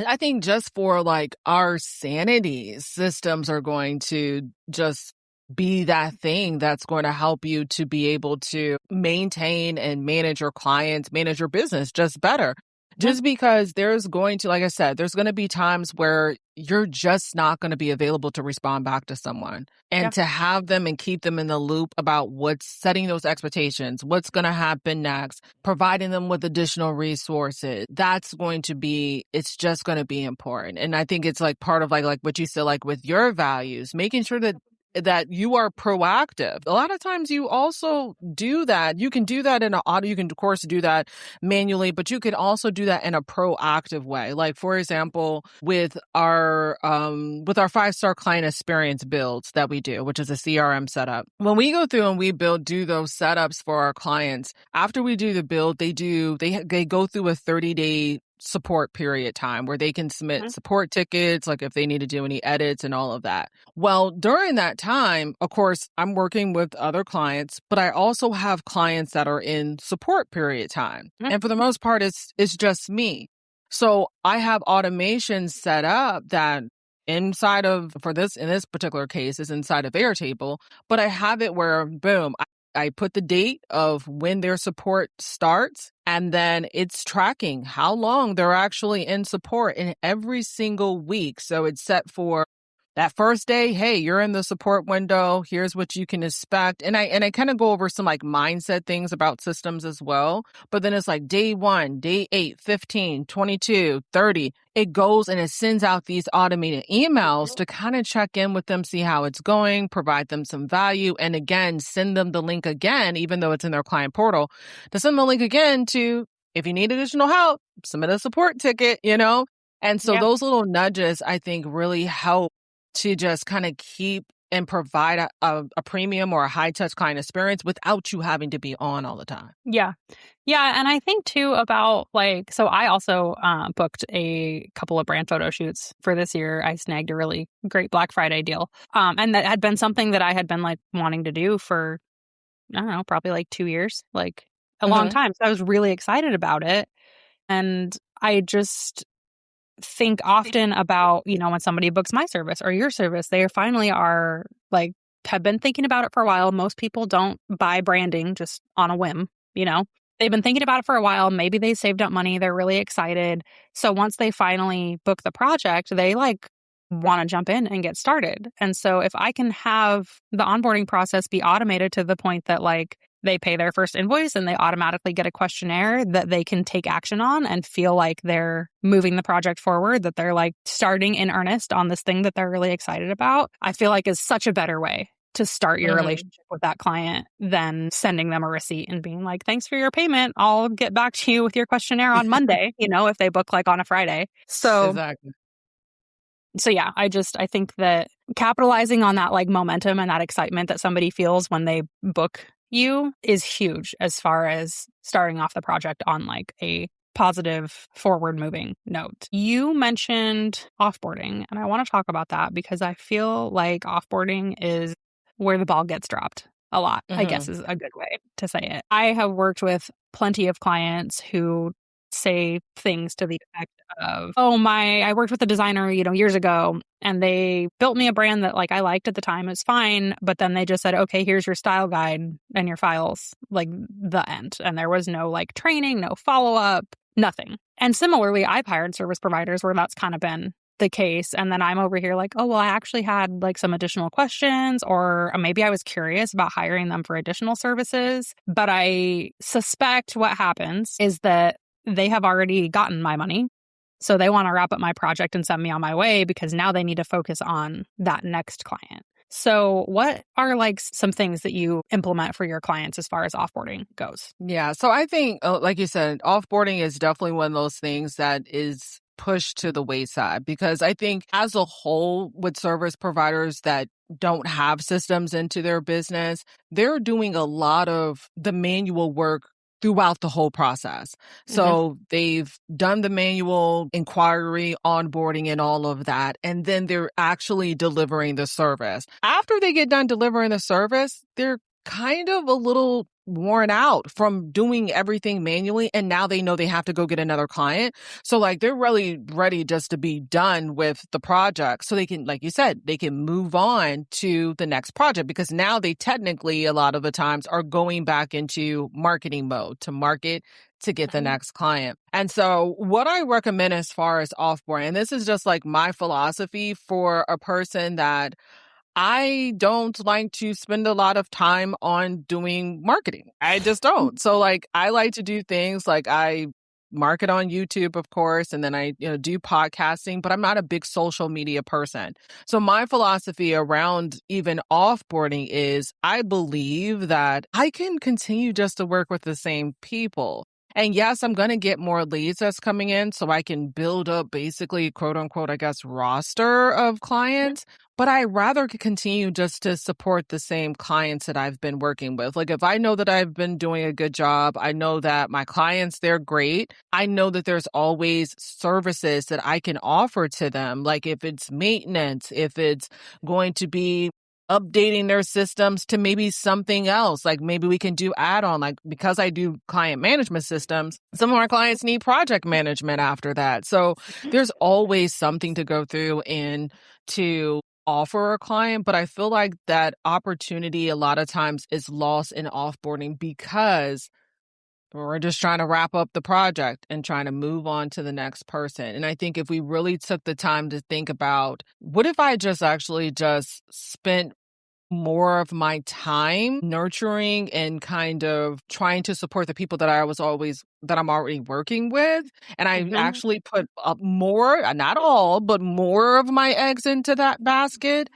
I think just for like our sanity, systems are going to just be that thing that's going to help you to be able to maintain and manage your clients, manage your business just better. Mhm. Just because there's going to, like I said, there's going to be times where you're just not going to be available to respond back to someone. And Yeah. to have them and keep them in the loop about what's setting those expectations, what's going to happen next, providing them with additional resources, it's just going to be important. And I think it's like part of like what you said, like with your values, making sure that you are proactive. A lot of times you also do that. You can do that in an auto. You can of course do that manually, but you can also do that in a proactive way. Like for example, with our 5-star client experience builds that we do, which is a CRM setup. When we go through and do those setups for our clients, after we do the build, they go through a 30-day support period time where they can submit Mhm. support tickets, like if they need to do any edits and all of that. Well, during that time, of course, I'm working with other clients, but I also have clients that are in support period time. Mhm. And for the most part, it's just me. So I have automation set up that inside of, in this particular case, is inside of Airtable, but I have it where, boom, I put the date of when their support starts, and then it's tracking how long they're actually in support in every single week. So it's set for that first day, hey, you're in the support window. Here's what you can expect. And I kind of go over some like mindset things about systems as well. But then it's like day 1, day 8, 15, 22, 30. It goes and it sends out these automated emails to kind of check in with them, see how it's going, provide them some value. And again, send them the link again, even though it's in their client portal, to send the link again to, if you need additional help, submit a support ticket, you know? And so Yeah. those little nudges, I think, really help to just kind of keep and provide a premium or a high touch client experience without you having to be on all the time. Yeah. Yeah. And I think too about like, so I also booked a couple of brand photo shoots for this year. I snagged a really great Black Friday deal. And that had been something that I had been like wanting to do for, I don't know, probably like 2 years, like a long Hmm. time. So I was really excited about it. And I just think often about, when somebody books my service or your service, they finally are like, have been thinking about it for a while. Most people don't buy branding just on a whim, you know? They've been thinking about it for a while. Maybe they saved up money. They're really excited. So once they finally book the project, they like want to jump in and get started. And so if I can have the onboarding process be automated to the point that like they pay their first invoice and they automatically get a questionnaire that they can take action on and feel like they're moving the project forward, that they're like starting in earnest on this thing that they're really excited about, I feel like is such a better way to start your Hmm. relationship with that client than sending them a receipt and being like, thanks for your payment. I'll get back to you with your questionnaire on Monday, if they book like on a Friday. Exactly. So yeah, I think that capitalizing on that like momentum and that excitement that somebody feels when they book you is huge as far as starting off the project on like a positive forward moving note. You mentioned offboarding, and I want to talk about that because I feel like offboarding is where the ball gets dropped a lot, I guess Hmm. is a good way to say it. I have worked with plenty of clients who say things to the effect of, oh, I worked with a designer, years ago, and they built me a brand that like I liked at the time. It's fine. But then they just said, okay, here's your style guide and your files, like the end. And there was no like training, no follow up, nothing. And similarly, I've hired service providers where that's kind of been the case. And then I'm over here like, oh, well, I actually had like some additional questions, or maybe I was curious about hiring them for additional services. But I suspect what happens is that they have already gotten my money. So they want to wrap up my project and send me on my way because now they need to focus on that next client. So what are like some things that you implement for your clients as far as offboarding goes? Yeah. So I think, like you said, offboarding is definitely one of those things that is pushed to the wayside, because I think as a whole, with service providers that don't have systems into their business, they're doing a lot of the manual work throughout the whole process. Hmm. So they've done the manual inquiry, onboarding, and all of that. And then they're actually delivering the service. After they get done delivering the service, they're kind of a little worn out from doing everything manually, and now they know they have to go get another client. So like they're really ready just to be done with the project so they can, like you said, they can move on to the next project, because now they technically a lot of the times are going back into marketing mode to market to get the next client. And so what I recommend as far as offboarding, and this is just like my philosophy for a person that I don't like to spend a lot of time on doing marketing. I just don't. So like I like to do things like I market on YouTube, of course, and then I, do podcasting, but I'm not a big social media person. So my philosophy around even offboarding is I believe that I can continue just to work with the same people. And yes, I'm going to get more leads that's coming in so I can build up basically, quote unquote, I guess, roster of clients. But I rather continue just to support the same clients that I've been working with. Like if I know that I've been doing a good job, I know that my clients, they're great. I know that there's always services that I can offer to them. Like if it's maintenance, if it's going to be updating their systems to maybe something else. Like maybe we can do add-on, like because I do client management systems, some of our clients need project management after that. So there's always something to go through and to offer a client. But I feel like that opportunity a lot of times is lost in offboarding because we're just trying to wrap up the project and trying to move on to the next person. And I think if we really took the time to think about what if I just actually just spent more of my time nurturing and kind of trying to support the people that I'm already working with. And I Mhm. actually put up more, not all, but more of my eggs into that basket,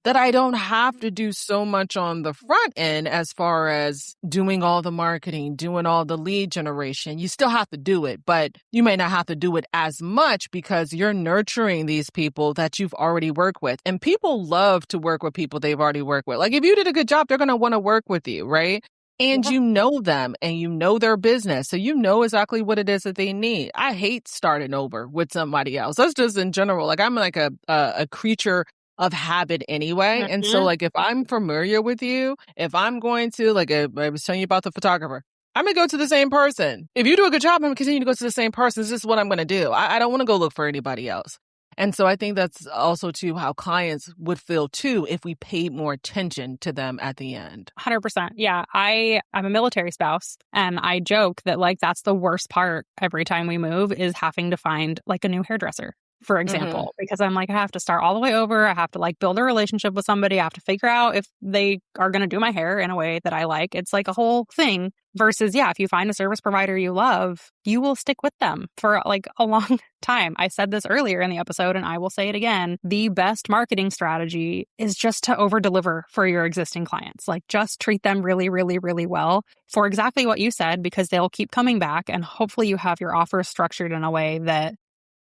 that I don't have to do so much on the front end as far as doing all the marketing, doing all the lead generation. You still have to do it, but you may not have to do it as much because you're nurturing these people that you've already worked with. And people love to work with people they've already worked with. Like if you did a good job, they're going to want to work with you, right? And Yeah. you know them and you know their business. So you know exactly what it is that they need. I hate starting over with somebody else. That's just in general. Like I'm like a creature of habit anyway. And so Mhm. like if I'm familiar with you, if I'm going to like I was telling you about the photographer, I'm gonna go to the same person. If you do a good job, I'm gonna continue to go to the same person. It's just what I'm gonna do. I don't want to go look for anybody else. And so I think that's also too how clients would feel too if we paid more attention to them at the end. 100%. Yeah. I'm a military spouse and I joke that like that's the worst part every time we move is having to find like a new hairdresser, for Mm-hmm. example, because I'm like, I have to start all the way over. I have to like build a relationship with somebody. I have to figure out if they are going to do my hair in a way that I like. It's like a whole thing versus, yeah, if you find a service provider you love, you will stick with them for like a long time. I said this earlier in the episode and I will say it again. The best marketing strategy is just to over deliver for your existing clients. Like just treat them really, really, really well for exactly what you said, because they'll keep coming back. And hopefully you have your offer structured in a way that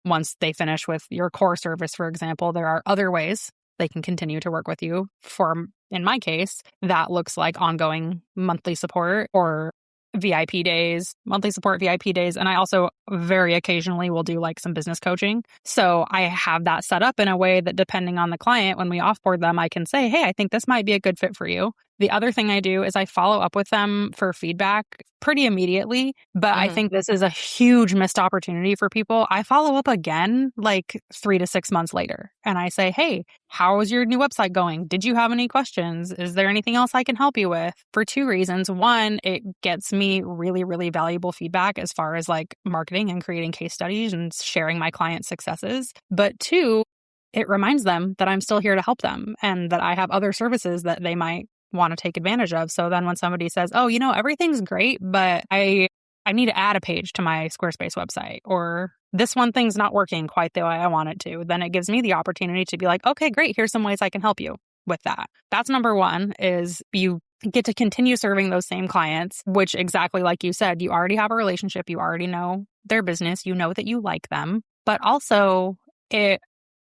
once they finish with your core service, for example, there are other ways they can continue to work with you. For, in my case, that looks like ongoing monthly support or VIP days, monthly support VIP days. And I also very occasionally will do like some business coaching. So I have that set up in a way that depending on the client, when we offboard them, I can say, hey, I think this might be a good fit for you. The other thing I do is I follow up with them for feedback pretty immediately. But I Mm-hmm. think this is a huge missed opportunity for people. I follow up again like 3 to 6 months later and I say, hey, how is your new website going? Did you have any questions? Is there anything else I can help you with? For two reasons. One, it gets me really, really valuable feedback as far as like marketing and creating case studies and sharing my client successes. But two, it reminds them that I'm still here to help them and that I have other services that they might want to take advantage of. So then when somebody says, oh, everything's great, but I need to add a page to my Squarespace website, or this one thing's not working quite the way I want it to, then it gives me the opportunity to be like, okay, great. Here's some ways I can help you with that. That's number one, is you get to continue serving those same clients, which exactly like you said, you already have a relationship. You already know their business. You know that you like them, but also it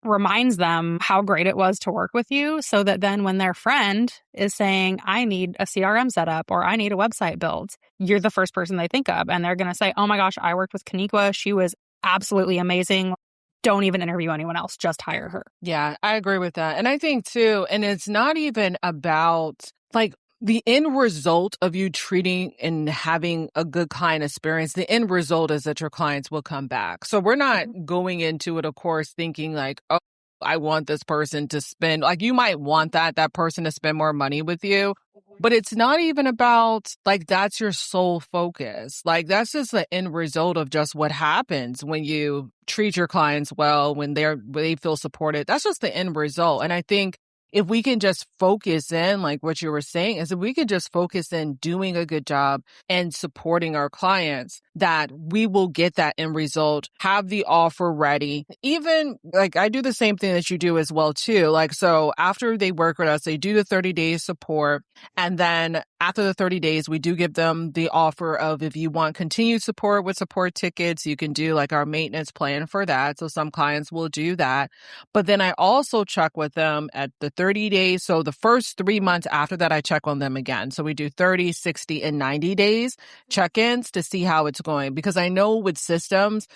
reminds them how great it was to work with you, so that then when their friend is saying, I need a CRM setup or I need a website built, you're the first person they think of. And they're going to say, oh my gosh, I worked with Kenniqua. She was absolutely amazing. Don't even interview anyone else. Just hire her. Yeah, I agree with that. And I think too, and it's not even about like the end result of you treating and having a good client experience. The end result is that your clients will come back. So we're not going into it, of course, thinking like, oh, I want this person to spend, like you might want that person to spend more money with you. But it's not even about like that's your sole focus. Like that's just the end result of just what happens when you treat your clients well, when they feel supported. That's just the end result. And I think if we can just focus in, like what you were saying, is if we could just focus in doing a good job and supporting our clients, that we will get that end result, have the offer ready. Even like I do the same thing that you do as well too. Like, so after they work with us, they do the 30 days support. And then after the 30 days, we do give them the offer of, if you want continued support with support tickets, you can do like our maintenance plan for that. So some clients will do that. But then I also check with them at the 30 days. So the first 3 months after that, I check on them again. So we do 30, 60, and 90 days check-ins to see how it's going. Because I know with systems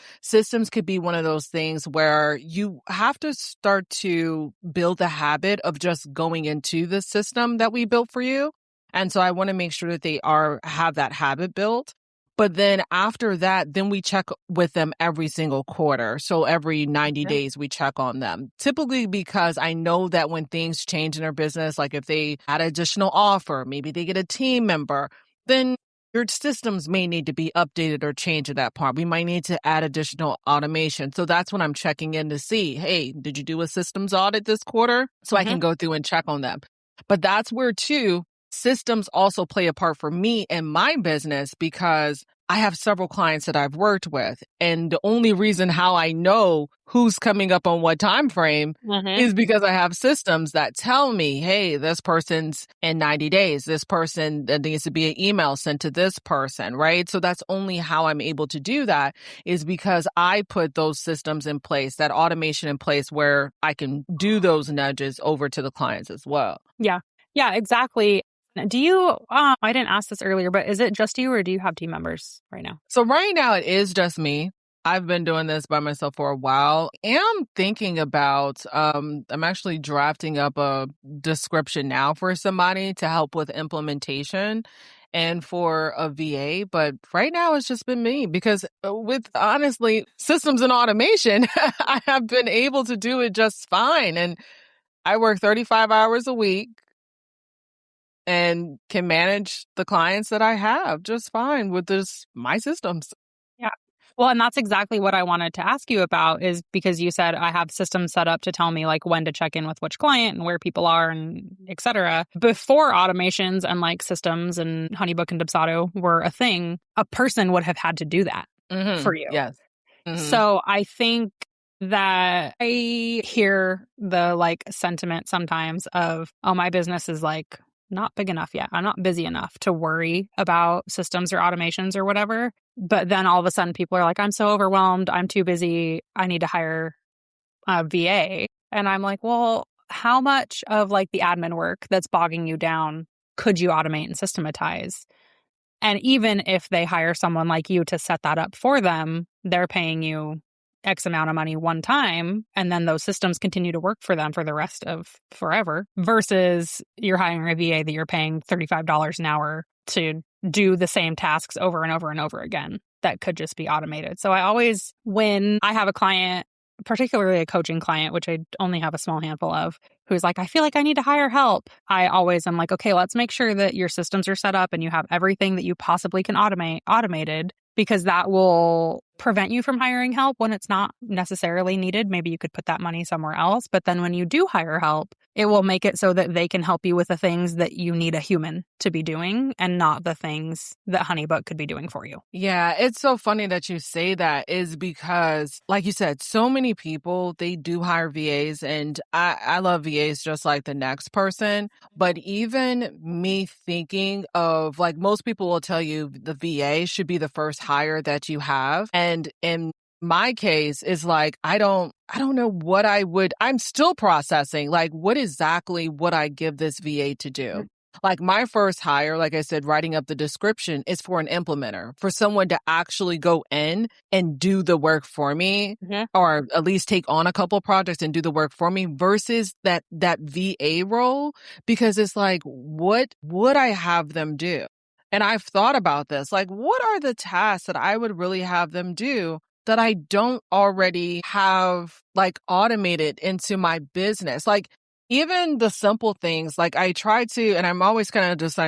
could be one of those things where you have to start to build the habit of just going into the system that we built for you. And so I want to make sure that they have that habit built. But then after that, then we check with them every single quarter. So every 90 days, we check on them. Typically because I know that when things change in their business, like if they add additional offer, maybe they get a team member, then your systems may need to be updated or changed at that part. We might need to add additional automation. So that's when I'm checking in to see, hey, did you do a systems audit this quarter? So I can go through and check on them. But that's where too, systems also play a part for me in my business, because I have several clients that I've worked with. And the only reason how I know who's coming up on what time frame is because I have systems that tell me, hey, this person's in 90 days. This person, that needs to be an email sent to this person, right? So that's only how I'm able to do that, is because I put those systems in place, that automation in place, where I can do those nudges over to the clients as well. Yeah. Yeah, exactly. Do you, I didn't ask this earlier, but is it just you or do you have team members right now? So right now it is just me. I've been doing this by myself for a while. And I'm thinking about, I'm actually drafting up a description now for somebody to help with implementation and for a VA. But right now it's just been me, because with honestly systems and automation, I have been able to do it just fine. And I work 35 hours a week and can manage the clients that I have just fine with my systems. Yeah. Well, and that's exactly what I wanted to ask you about, is because you said I have systems set up to tell me like when to check in with which client and where people are and et cetera. Before automations and like systems and Honeybook and Dubsado were a thing, a person would have had to do that for you. Yes. So I think that I hear the like sentiment sometimes of, oh, my business is like not big enough yet. I'm not busy enough to worry about systems or automations or whatever. But then all of a sudden people are like, I'm so overwhelmed. I'm too busy. I need to hire a VA. And I'm like, well, how much of like the admin work that's bogging you down could you automate and systematize? And even if they hire someone like you to set that up for them, they're paying you X amount of money one time, and then those systems continue to work for them for the rest of forever, versus you're hiring a VA that you're paying $35 an hour to do the same tasks over and over and over again that could just be automated. So I always, when I have a client, particularly a coaching client, which I only have a small handful of, who's like, I feel like I need to hire help, I always am like, okay, let's make sure that your systems are set up and you have everything that you possibly can automated, because that will prevent you from hiring help when it's not necessarily needed. Maybe you could put that money somewhere else. But then when you do hire help, it will make it so that they can help you with the things that you need a human to be doing and not the things that Honeybook could be doing for you. Yeah, it's so funny that you say that, is because, like you said, so many people, they do hire VAs, and I love VAs just like the next person. But even me thinking of, like, most people will tell you the VA should be the first hire that you have. And in my case is like, I don't know what I'm still processing, like, what exactly would I give this VA to do? Like, my first hire, like I said, writing up the description, is for an implementer, for someone to actually go in and do the work for me, or at least take on a couple projects and do the work for me, versus that VA role, because it's like, what would I have them do? And I've thought about this, like, what are the tasks that I would really have them do that I don't already have like automated into my business? Like, even the simple things, like I try to, and I'm always kind of just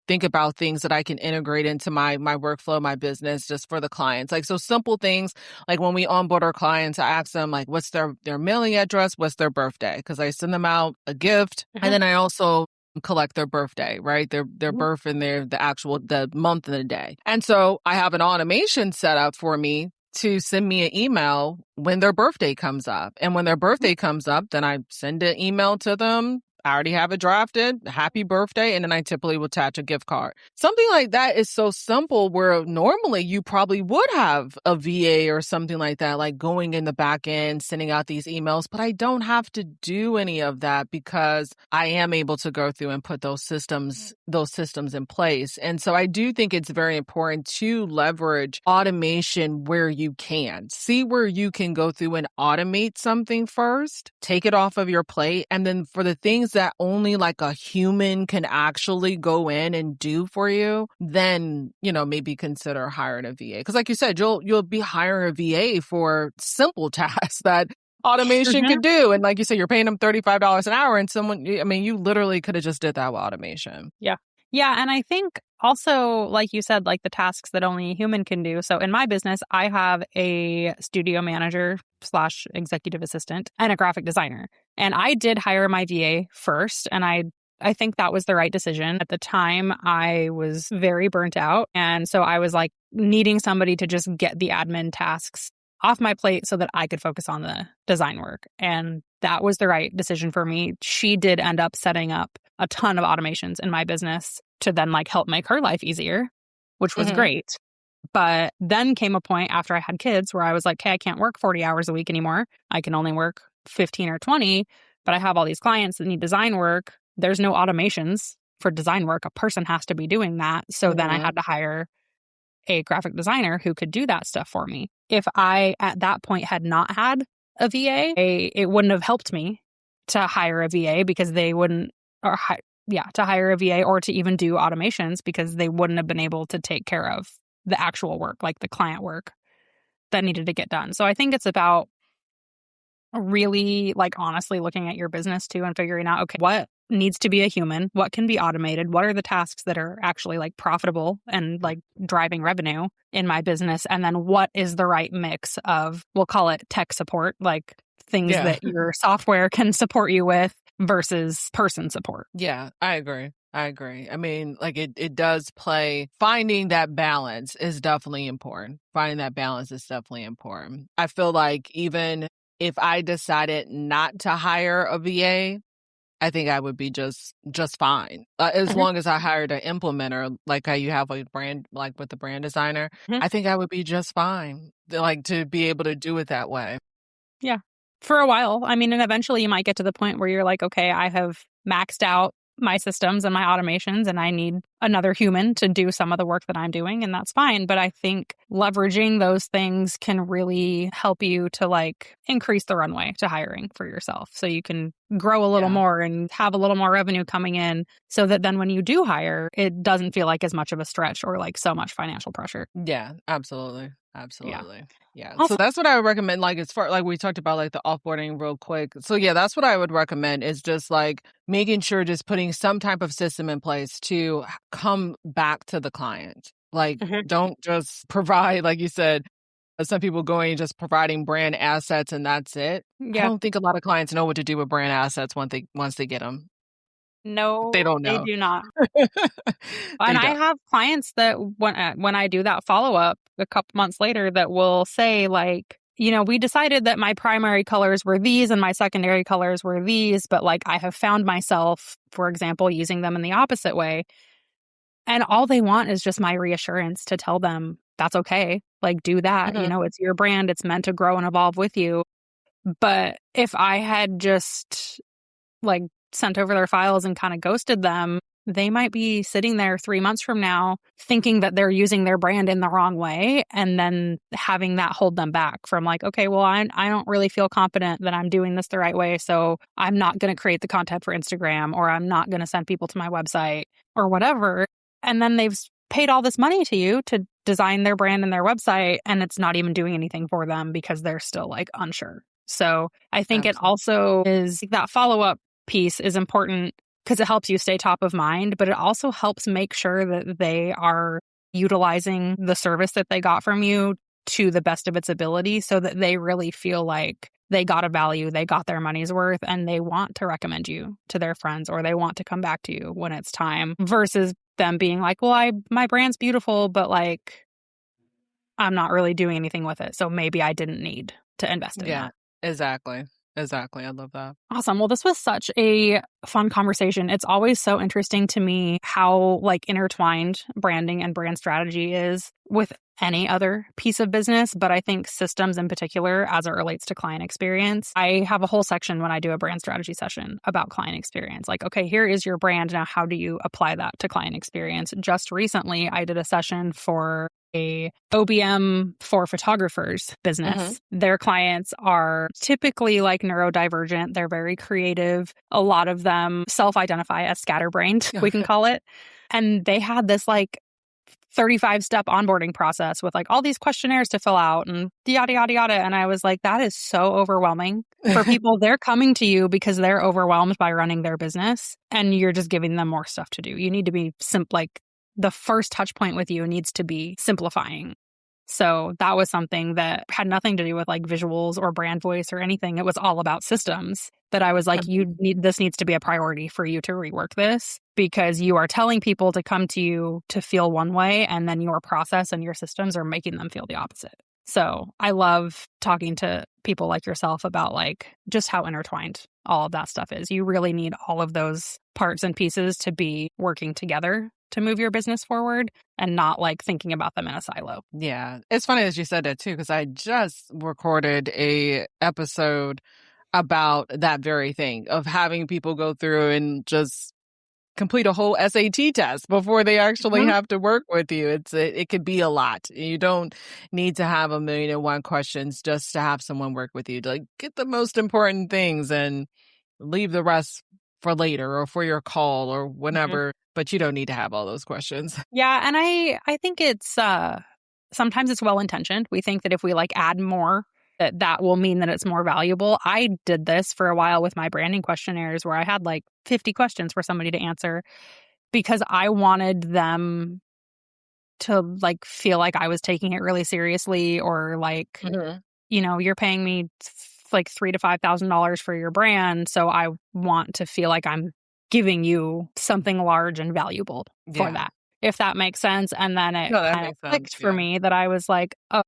think about things that I can integrate into my workflow, my business, just for the clients. Like, so simple things, like when we onboard our clients, I ask them like, what's their mailing address? What's their birthday? Because I send them out a gift. And then I also collect their birthday, right? Their birth and the month and the day. And so I have an automation set up for me to send me an email when their birthday comes up. And when their birthday comes up, then I send an email to them. I already have it drafted. Happy birthday. And then I typically will attach a gift card. Something like that is so simple where normally you probably would have a VA or something like that, like going in the back end, sending out these emails. But I don't have to do any of that because I am able to go through and put those systems in place. And so I do think it's very important to leverage automation where you can. See where you can go through and automate something first, take it off of your plate. And then for the things that only like a human can actually go in and do for you, then, maybe consider hiring a VA. Because like you said, you'll be hiring a VA for simple tasks that automation could do. And like you said, you're paying them $35 an hour and you literally could have just did that with automation. Yeah. Yeah. And I think also, like you said, like the tasks that only a human can do. So in my business, I have a studio manager / executive assistant and a graphic designer. And I did hire my VA first. And I think that was the right decision. At the time, I was very burnt out. And so I was like needing somebody to just get the admin tasks off my plate so that I could focus on the design work. And that was the right decision for me. She did end up setting up a ton of automations in my business to then like help make her life easier, which was great. But then came a point after I had kids where I was like, hey, I can't work 40 hours a week anymore. I can only work 15 or 20, but I have all these clients that need design work. There's no automations for design work. A person has to be doing that. So then I had to hire a graphic designer who could do that stuff for me. If I, at that point, had not had a VA, it wouldn't have helped me to hire a VA because they wouldn't, to hire a VA or to even do automations because they wouldn't have been able to take care of the actual work, like the client work that needed to get done. So I think it's about really like honestly looking at your business too and figuring out, okay, what needs to be a human? What can be automated? What are the tasks that are actually like profitable and like driving revenue in my business? And then what is the right mix of, we'll call it tech support, like things that your software can support you with versus person support. Yeah, I agree. I mean, like it does play, finding that balance is definitely important. I feel like even if I decided not to hire a VA, I think I would be just fine. As long as I hired an implementer, like how you have with with the brand designer, I think I would be just fine, like to be able to do it that way. Yeah. For a while. I mean, and eventually you might get to the point where you're like, okay, I have maxed out my systems and my automations and I need another human to do some of the work that I'm doing, and that's fine. But I think leveraging those things can really help you to like increase the runway to hiring for yourself so you can grow a little more and have a little more revenue coming in so that then when you do hire, it doesn't feel like as much of a stretch or like so much financial pressure. Yeah, absolutely. Yeah. Also, so that's what I would recommend. Like, as far like we talked about, like the offboarding real quick. So yeah, that's what I would recommend is just like making sure just putting some type of system in place to come back to the client. Like, don't just provide, like you said, some people going and just providing brand assets and that's it. Yeah. I don't think a lot of clients know what to do with brand assets once they get them. No, they don't know. They do not. And I have clients that when I do that follow-up a couple months later that will say like, we decided that my primary colors were these and my secondary colors were these, but like I have found myself, for example, using them in the opposite way. And all they want is just my reassurance to tell them that's okay. Like, do that. It's your brand. It's meant to grow and evolve with you. But if I had just like sent over their files and kind of ghosted them, they might be sitting there 3 months from now thinking that they're using their brand in the wrong way and then having that hold them back from like, okay, well, I don't really feel confident that I'm doing this the right way, so I'm not going to create the content for Instagram, or I'm not going to send people to my website or whatever. And then they've paid all this money to you to design their brand and their website, and it's not even doing anything for them because they're still like unsure. So I think it also is that follow-up piece is important because it helps you stay top of mind, but it also helps make sure that they are utilizing the service that they got from you to the best of its ability so that they really feel like they got a value, they got their money's worth, and they want to recommend you to their friends or they want to come back to you when it's time versus them being like, well, my brand's beautiful, but like, I'm not really doing anything with it. So maybe I didn't need to invest in Yeah, that. exactly. Exactly. I love that. Awesome. Well, this was such a fun conversation. It's always so interesting to me how like intertwined branding and brand strategy is with any other piece of business, but I think systems in particular as it relates to client experience. I have a whole section when I do a brand strategy session about client experience. Like, okay, here is your brand. Now, how do you apply that to client experience? Just recently, I did a session for a OBM for photographers business. Their clients are typically like neurodivergent. They're very creative. A lot of them self-identify as scatterbrained, we can call it. And they had this like 35-step onboarding process with like all these questionnaires to fill out and yada, yada, yada. And I was like, that is so overwhelming for people. They're coming to you because they're overwhelmed by running their business and you're just giving them more stuff to do. You need to be like the first touch point with you needs to be simplifying. So that was something that had nothing to do with like visuals or brand voice or anything. It was all about systems that I was like, this needs to be a priority for you to rework this because you are telling people to come to you to feel one way and then your process and your systems are making them feel the opposite. So I love talking to people like yourself about like just how intertwined all of that stuff is. You really need all of those parts and pieces to be working together to move your business forward and not like thinking about them in a silo. Yeah. It's funny that you said that too, because I just recorded a episode about that very thing of having people go through and just complete a whole SAT test before they actually have to work with you. It could be a lot. You don't need to have 1,000,001 questions just to have someone work with you. To like get the most important things and leave the rest for later or for your call or whenever, but you don't need to have all those questions. Yeah, and I think it's sometimes it's well intentioned. We think that if we like add more that will mean that it's more valuable. I did this for a while with my branding questionnaires where I had like 50 questions for somebody to answer because I wanted them to like feel like I was taking it really seriously or like, you know, you're paying me like $3,000 to $5,000 for your brand. So I want to feel like I'm giving you something large and valuable for that, if that makes sense. And then it kind of clicked for me that I was like, oh,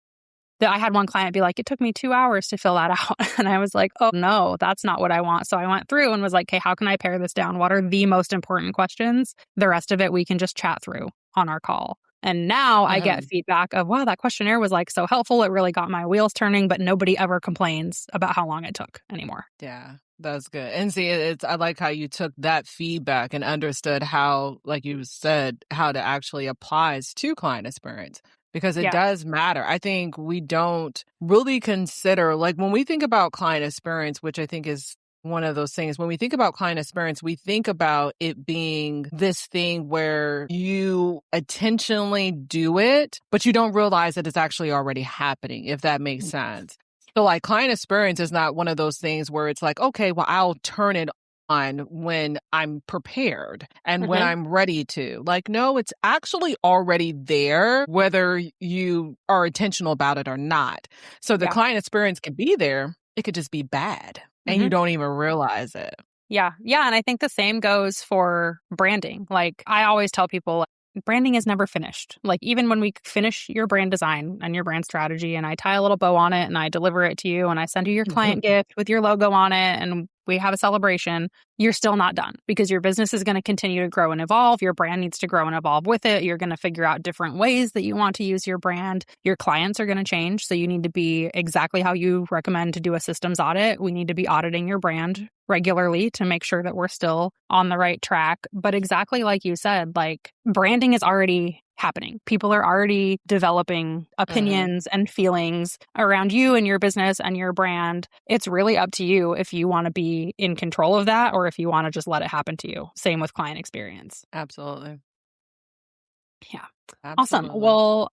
that I had one client be like, it took me 2 hours to fill that out. And I was like, oh no, that's not what I want. So I went through and was like, okay, how can I pare this down? What are the most important questions? The rest of it we can just chat through on our call. And now I get feedback of, wow, that questionnaire was like so helpful. It really got my wheels turning, but nobody ever complains about how long it took anymore. Yeah, that's good. And see, I like how you took that feedback and understood how, like you said, how to actually applies to client experience. Because it does matter. I think we don't really consider, like when we think about client experience, which I think is one of those things, when we think about client experience, we think about it being this thing where you intentionally do it, but you don't realize that it's actually already happening, if that makes sense. So like client experience is not one of those things where it's like, okay, well, I'll turn it on when I'm prepared and when I'm ready to. Like, no, it's actually already there, whether you are intentional about it or not. So the client experience can be there. It could just be bad and you don't even realize it. Yeah. Yeah. And I think the same goes for branding. Like I always tell people, branding is never finished. Like even when we finish your brand design and your brand strategy and I tie a little bow on it and I deliver it to you and I send you your client gift with your logo on it and we have a celebration, you're still not done because your business is going to continue to grow and evolve. Your brand needs to grow and evolve with it. You're going to figure out different ways that you want to use your brand. Your clients are going to change. So you need to be exactly how you recommend to do a systems audit. We need to be auditing your brand regularly to make sure that we're still on the right track. But exactly like you said, like branding is already happening. People are already developing opinions and feelings around you and your business and your brand. It's really up to you if you want to be in control of that or if you want to just let it happen to you. Same with client experience. Absolutely. Yeah. Absolutely. Awesome. Well,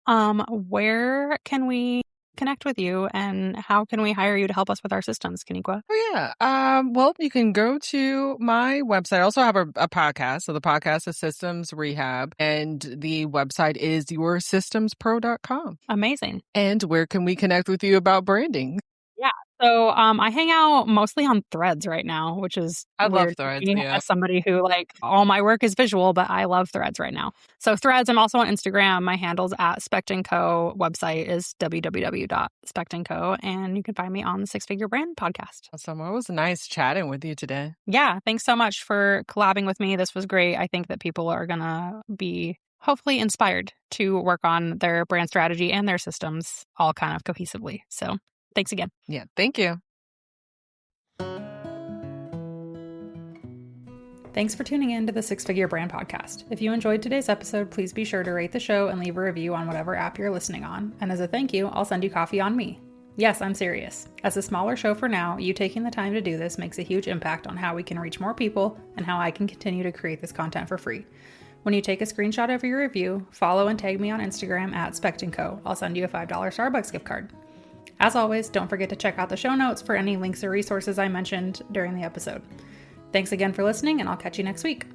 where can we connect with you and how can we hire you to help us with our systems, Kenniqua? Oh, yeah. Well, you can go to my website. I also have a podcast. So the podcast is Systems Rehab, and the website is yoursystemspro.com. Amazing. And where can we connect with you about branding? Yeah. So I hang out mostly on Threads right now, which is I love weird for Threads. me Yeah. as somebody who like all my work is visual, but I love Threads right now. So Threads, I'm also on Instagram. My handle's at Spect & Co. Website is www.spectandco. And you can find me on the Six Figure Brand podcast. Awesome. Well, it was nice chatting with you today. Yeah. Thanks so much for collabing with me. This was great. I think that people are going to be hopefully inspired to work on their brand strategy and their systems all kind of cohesively. So thanks again. Yeah. Thank you. Thanks for tuning in to the Six Figure Brand Podcast. If you enjoyed today's episode, please be sure to rate the show and leave a review on whatever app you're listening on. And as a thank you, I'll send you coffee on me. Yes, I'm serious. As a smaller show for now, you taking the time to do this makes a huge impact on how we can reach more people and how I can continue to create this content for free. When you take a screenshot of your review, follow and tag me on Instagram at Spect & Co. I'll send you a $5 Starbucks gift card. As always, don't forget to check out the show notes for any links or resources I mentioned during the episode. Thanks again for listening, and I'll catch you next week.